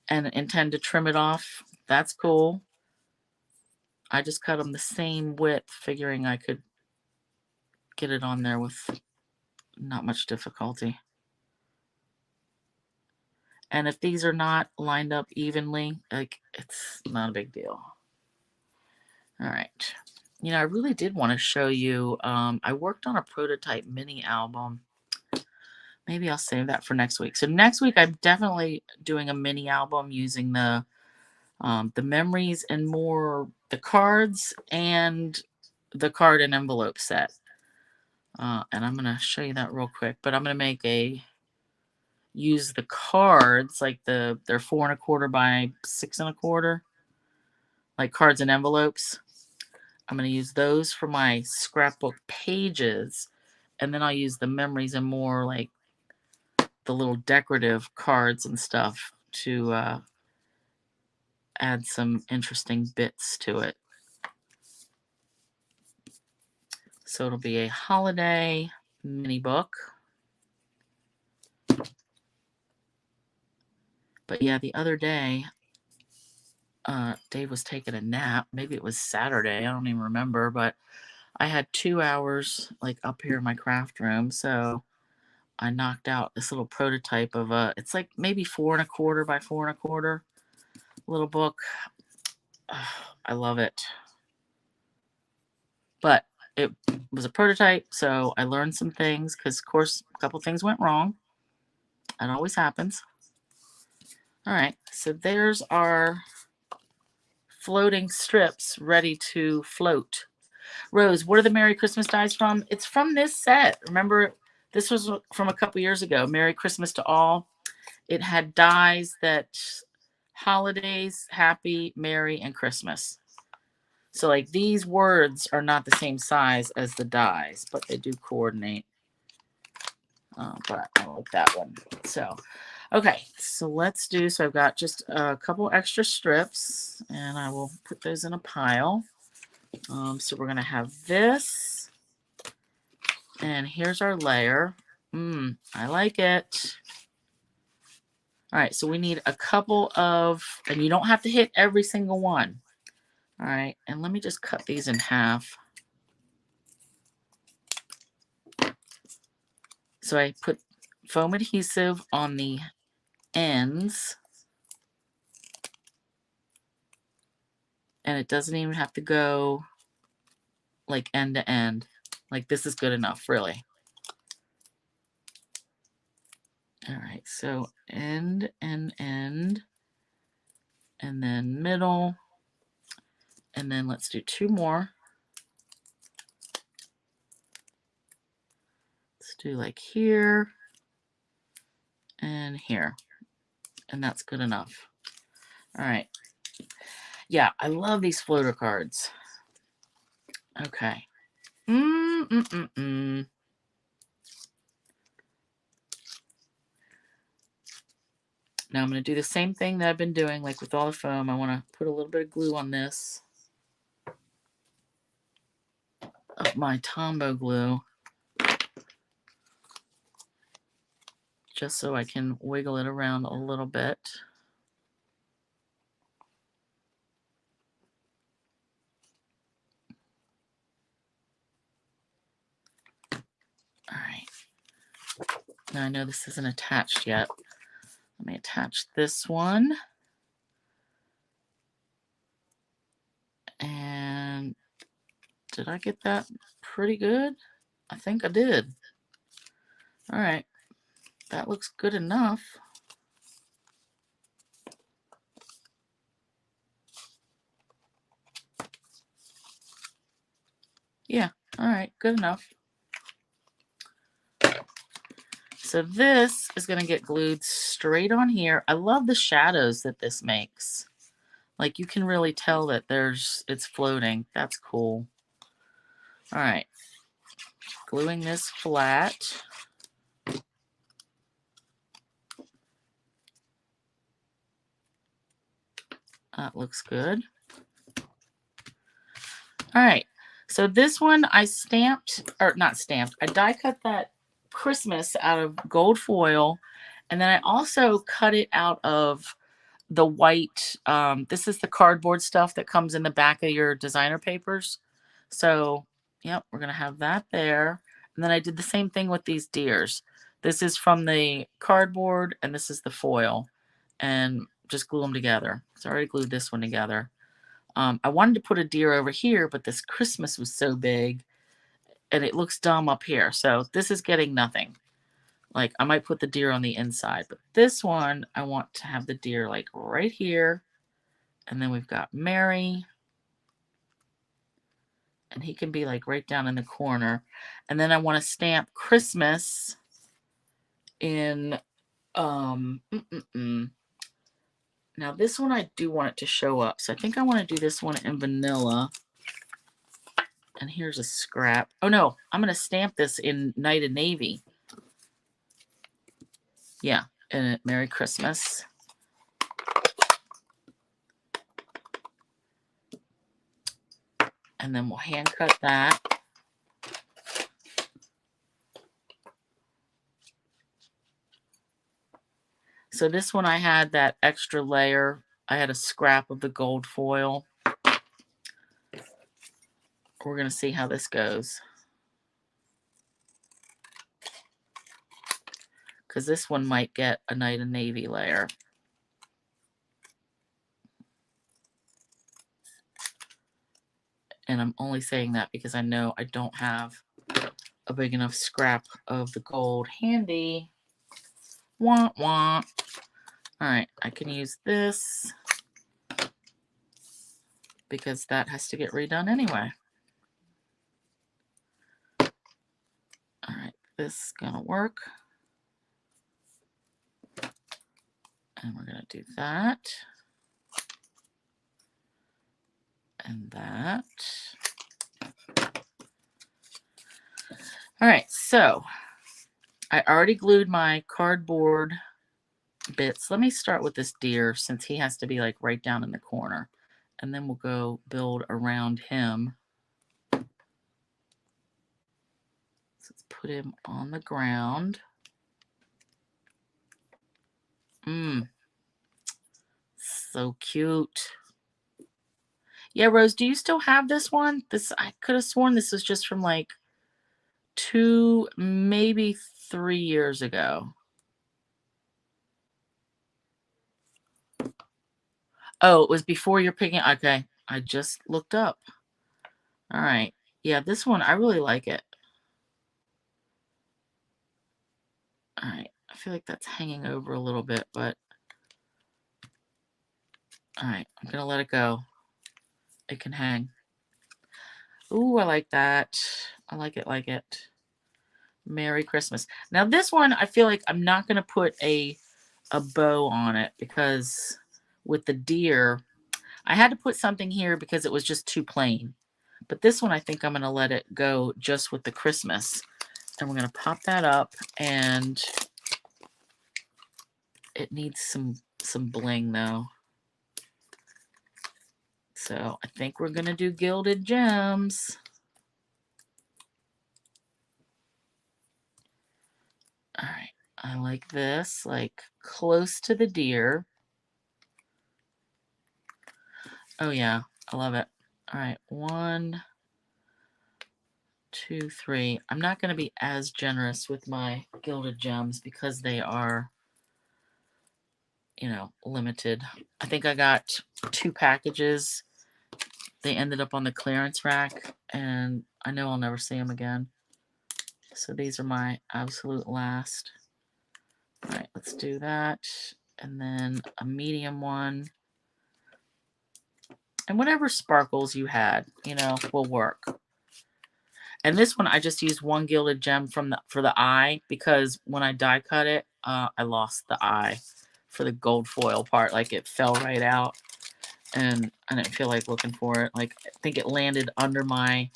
and intend to trim it off, that's cool. I just cut them the same width, figuring I could get it on there with not much difficulty. And if these are not lined up evenly, like, it's not a big deal. All right. You know, I really did want to show you, I worked on a prototype mini album. Maybe I'll save that for next week. So next week, I'm definitely doing a mini album using the memories and more the cards and the card and envelope set. And I'm going to show you that real quick, but I'm going to use the cards, like they're 4 1/4 by 6 1/4, like cards and envelopes. I'm going to use those for my scrapbook pages, and then I'll use the memories and more like the little decorative cards and stuff to add some interesting bits to it. So it'll be a holiday mini book. But yeah, the other day, Dave was taking a nap. Maybe it was Saturday. I don't even remember. But I had 2 hours like up here in my craft room. So I knocked out this little prototype of it's like maybe 4 1/4 by 4 1/4 little book. I love it. But it was a prototype, so I learned some things because, of course, a couple things went wrong. That always happens. All right, so there's our floating strips ready to float. Rose, what are the Merry Christmas dies from? It's from this set. Remember, this was from a couple years ago, Merry Christmas to All. It had dies that holidays, happy, merry, and Christmas. So like these words are not the same size as the dies, but they do coordinate. But I like that one. So, okay, so let's do, so I've got just a couple extra strips and I will put those in a pile. So we're going to have this, and here's our layer. I like it. All right, so we need a couple of, and you don't have to hit every single one. All right, and let me just cut these in half. So I put foam adhesive on the ends, and it doesn't even have to go like end to end. Like this is good enough, really. All right, so end and end, and then middle, and then let's do 2 more. Let's do like here and here, and that's good enough. All right. Yeah, I love these floater cards. Okay. Now I'm going to do the same thing that I've been doing, like with all the foam. I want to put a little bit of glue on this of my Tombow glue, just so I can wiggle it around a little bit. All right. Now I know this isn't attached yet. Let me attach this one. And did I get that pretty good? I think I did. All right. That looks good enough. Yeah, all right, good enough. So this is going to get glued straight on here. I love the shadows that this makes. Like you can really tell that it's floating. That's cool. All right, gluing this flat. That looks good. All right, so this one I stamped, or not stamped, I die cut that Christmas out of gold foil, and then I also cut it out of the white, this is the cardboard stuff that comes in the back of your designer papers. So, yep, we're going to have that there. And then I did the same thing with these deers. This is from the cardboard, and this is the foil. And just glue them together. So I already glued this one together. I wanted to put a deer over here, but this Christmas was so big, and it looks dumb up here. So this is getting nothing. Like, I might put the deer on the inside, but this one, I want to have the deer like right here. And then we've got Mary. And he can be like right down in the corner. And then I want to stamp Christmas in, now this one I do want it to show up. So I think I want to do this one in vanilla. And here's a scrap. Oh no, I'm going to stamp this in Night of Navy. Yeah, and Merry Christmas. And then we'll hand cut that. So this one I had that extra layer. I had a scrap of the gold foil. We're going to see how this goes. Because this one might get a Night of Navy layer. And I'm only saying that because I know I don't have a big enough scrap of the gold handy. Wah, wah. All right, I can use this because that has to get redone anyway. All right, this is gonna work. And we're gonna do that. And that. All right, so I already glued my cardboard bits. Let me start with this deer since he has to be like right down in the corner. And then we'll go build around him. So let's put him on the ground. So cute. Yeah, Rose, do you still have this one? This, I could have sworn this was just from like 2, maybe 3 years ago. Oh, it was before you're picking. Okay, I just looked up. All right. Yeah, this one, I really like it. All right. I feel like that's hanging over a little bit, but all right. I'm going to let it go. It can hang. Ooh, I like that. I like it, like it. Merry Christmas. Now this one, I feel like I'm not going to put a bow on it because with the deer, I had to put something here because it was just too plain. But this one, I think I'm going to let it go just with the Christmas. And we're going to pop that up, and it needs some bling though. So I think we're going to do gilded gems. All right. I like this, like close to the deer. Oh yeah, I love it. All right, 1, 2, 3. I'm not going to be as generous with my gilded gems because they are, you know, limited. I think I got 2 packages. They ended up on the clearance rack, and I know I'll never see them again. So these are my absolute last. All right, let's do that. And then a medium one. And whatever sparkles you had, you know, will work. And this one, I just used 1 gilded gem for the eye because when I die cut it, I lost the eye for the gold foil part. Like, it fell right out, and I didn't feel like looking for it. Like, I think it landed under my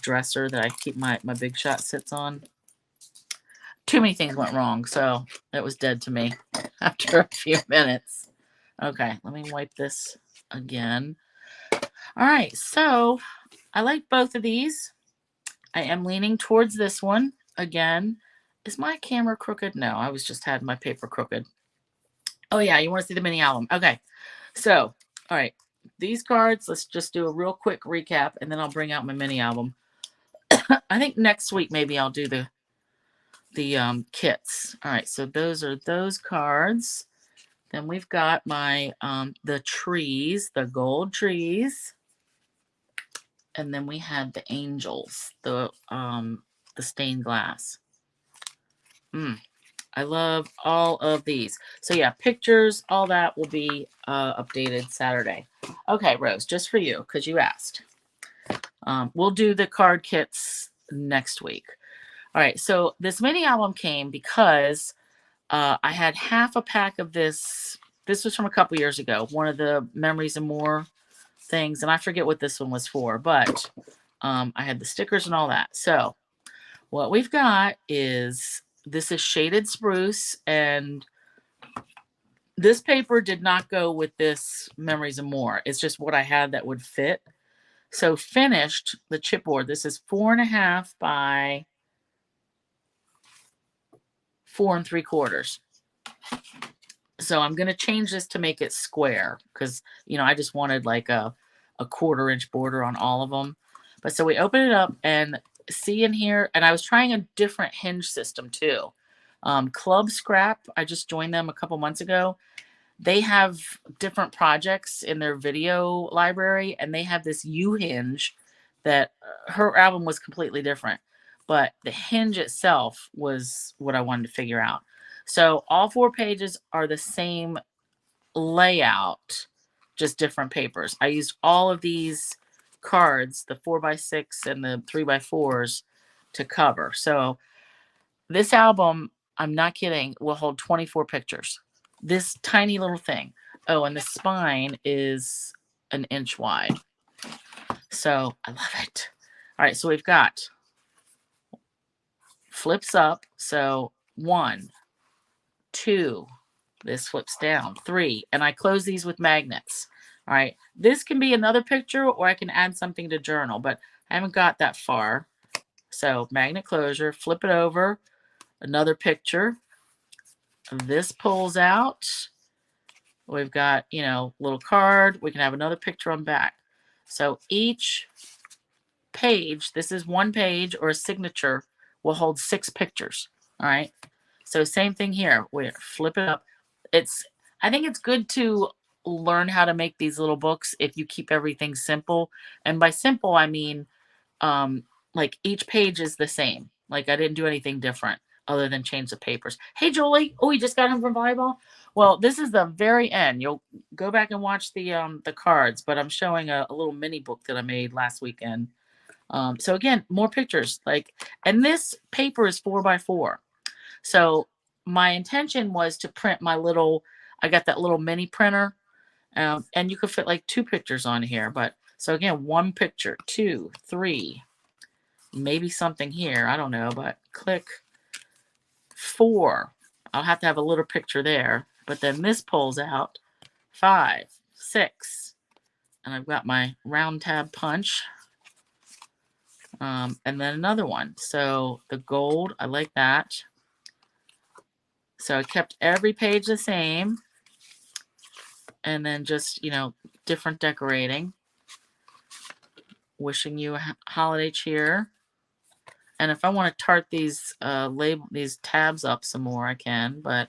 dresser that I keep my Big Shot sits on. Too many things went wrong, so it was dead to me after a few minutes. Okay, let me wipe this again. All right, so I like both of these. I am leaning towards this one again. Is my camera crooked? No, I was just had my paper crooked. Oh yeah, you want to see the mini album. Okay, so, all right, these cards, let's just do a real quick recap, and then I'll bring out my mini album. I think next week maybe I'll do the kits. All right, so those are those cards. Then we've got my the trees, the gold trees, and then we had the angels, the stained glass. I love all of these. So yeah, pictures, all that will be updated Saturday. Okay, Rose, just for you, because you asked. We'll do the card kits next week. All right, so this mini album came because I had half a pack of this. This was from a couple years ago, one of the Memories and More things, and I forget what this one was for, but I had the stickers and all that. So what we've got is, this is shaded spruce, and this paper did not go with this Memories and More. It's just what I had that would fit. So finished, the chipboard, this is 4.5 by 4 3/4. So I'm going to change this to make it square because, you know, I just wanted like a 1/4 inch border on all of them. But so we open it up and see in here, and I was trying a different hinge system too. Club Scrap, I just joined them a couple months ago. They have different projects in their video library, and they have this U-hinge that her album was completely different. But the hinge itself was what I wanted to figure out. So all 4 pages are the same layout, just different papers. I used all of these cards, the 4x6 and the 3x4s, to cover. So this album, I'm not kidding, will hold 24 pictures. This tiny little thing. Oh, and the spine is 1 inch wide. So I love it. All right, so we've got flips up. So 1, 2, this flips down, 3, and I close these with magnets. All right, this can be another picture, or I can add something to journal, but I haven't got that far. So magnet closure, flip it over, another picture. This pulls out. We've got, you know, little card. We can have another picture on back. So each page, this is 1 page or a signature, will hold 6 pictures. All right. So same thing here. We flip it up. I think it's good to learn how to make these little books if you keep everything simple. And by simple, I mean, like each page is the same. Like I didn't do anything different other than change the papers. Hey, Jolie. Oh, you just got home from volleyball? Well, this is the very end. You'll go back and watch the cards, but I'm showing a little mini book that I made last weekend. So again, more pictures. And this paper is 4x4. So my intention was to print my little, I got that little mini printer, and you could fit like 2 pictures on here. But so again, 1 picture, 2, 3, maybe something here. I don't know, but click 4. I'll have to have a little picture there. But then this pulls out 5, 6, and I've got my round tab punch. And then another one. So the gold, I like that. So I kept every page the same. And then just, you know, different decorating. Wishing you a holiday cheer. And if I want to tart these these tabs up some more, I can. But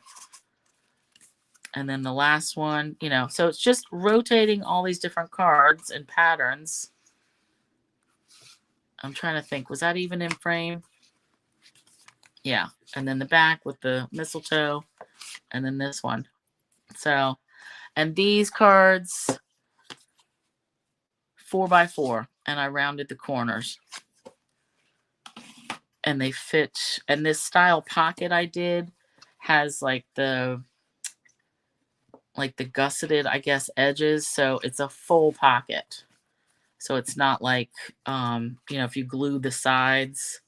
and then the last one, you know, so it's just rotating all these different cards and patterns. I'm trying to think, was that even in frame? Yeah. And then the back with the mistletoe, and then this one. So, and these cards, 4x4, and I rounded the corners. And they fit, and this style pocket I did has like the gusseted, I guess, edges. So it's a full pocket. So it's not like, if you glue the sides,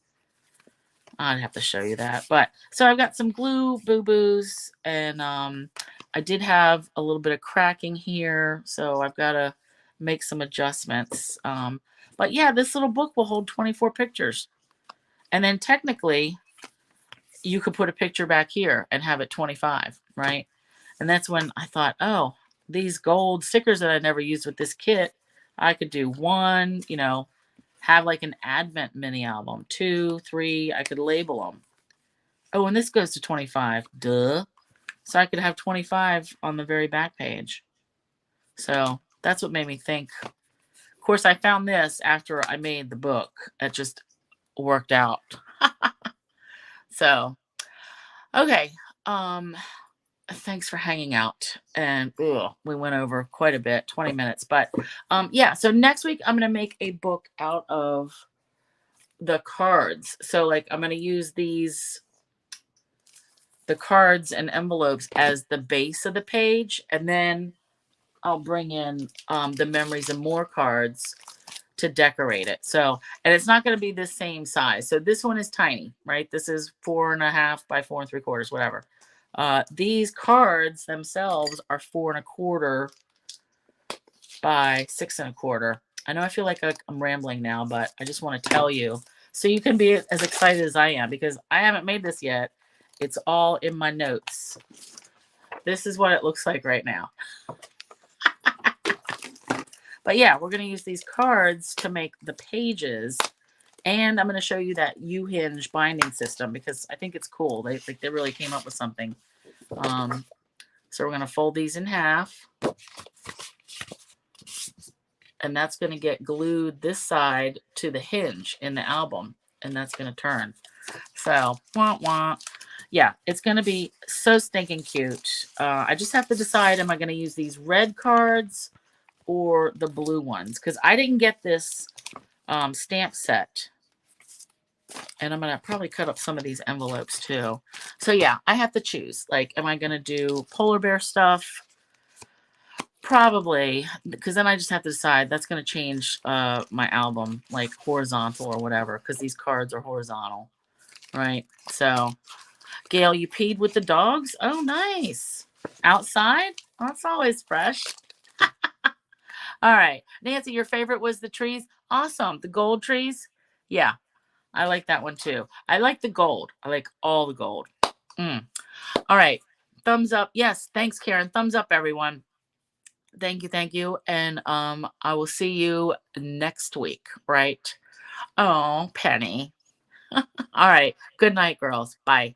I'd have to show you that. But so I've got some glue boo-boos, and I did have a little bit of cracking here, so I've got to make some adjustments. But yeah, this little book will hold 24 pictures. And then technically, you could put a picture back here and have it 25, right? And that's when I thought, oh, these gold stickers that I never used with this kit, I could do one, have like an Advent mini album, 2, 3, I could label them. Oh, and this goes to 25, duh. So I could have 25 on the very back page. So that's what made me think. Of course, I found this after I made the book. It just worked out. So, okay. Thanks for hanging out. And we went over quite a bit, 20 minutes. But yeah, so next week I'm going to make a book out of the cards. So like I'm going to use the cards and envelopes as the base of the page, and then I'll bring in the memories and more cards to decorate it. So, and it's not going to be the same size. So this one is tiny, right? This is 4.5 by 4 3/4, whatever. These cards themselves are 4 1/4 by 6 1/4. I know I feel like I'm rambling now, but I just want to tell you so you can be as excited as I am, because I haven't made this yet. It's all in my notes. This is what it looks like right now. But yeah, we're going to use these cards to make the pages. And I'm going to show you that U-hinge binding system because I think it's cool. They really came up with something. So we're going to fold these in half. And that's going to get glued this side to the hinge in the album. And that's going to turn. So, wah, wah. Yeah, it's going to be so stinking cute. I just have to decide, am I going to use these red cards or the blue ones? Because I didn't get this stamp set. And I'm going to probably cut up some of these envelopes too. So yeah, I have to choose. Like, am I going to do polar bear stuff? Probably, because then I just have to decide. That's going to change my album, like horizontal or whatever, because these cards are horizontal, right? So, Gail, you peed with the dogs? Oh, nice. Outside? Oh, that's always fresh. All right. Nancy, your favorite was the trees? Awesome. The gold trees? Yeah, I like that one too. I like the gold. I like all the gold. All right. Thumbs up. Yes. Thanks, Karen. Thumbs up, everyone. Thank you. Thank you. And I will see you next week, right? Oh, Penny. All right. Good night, girls. Bye.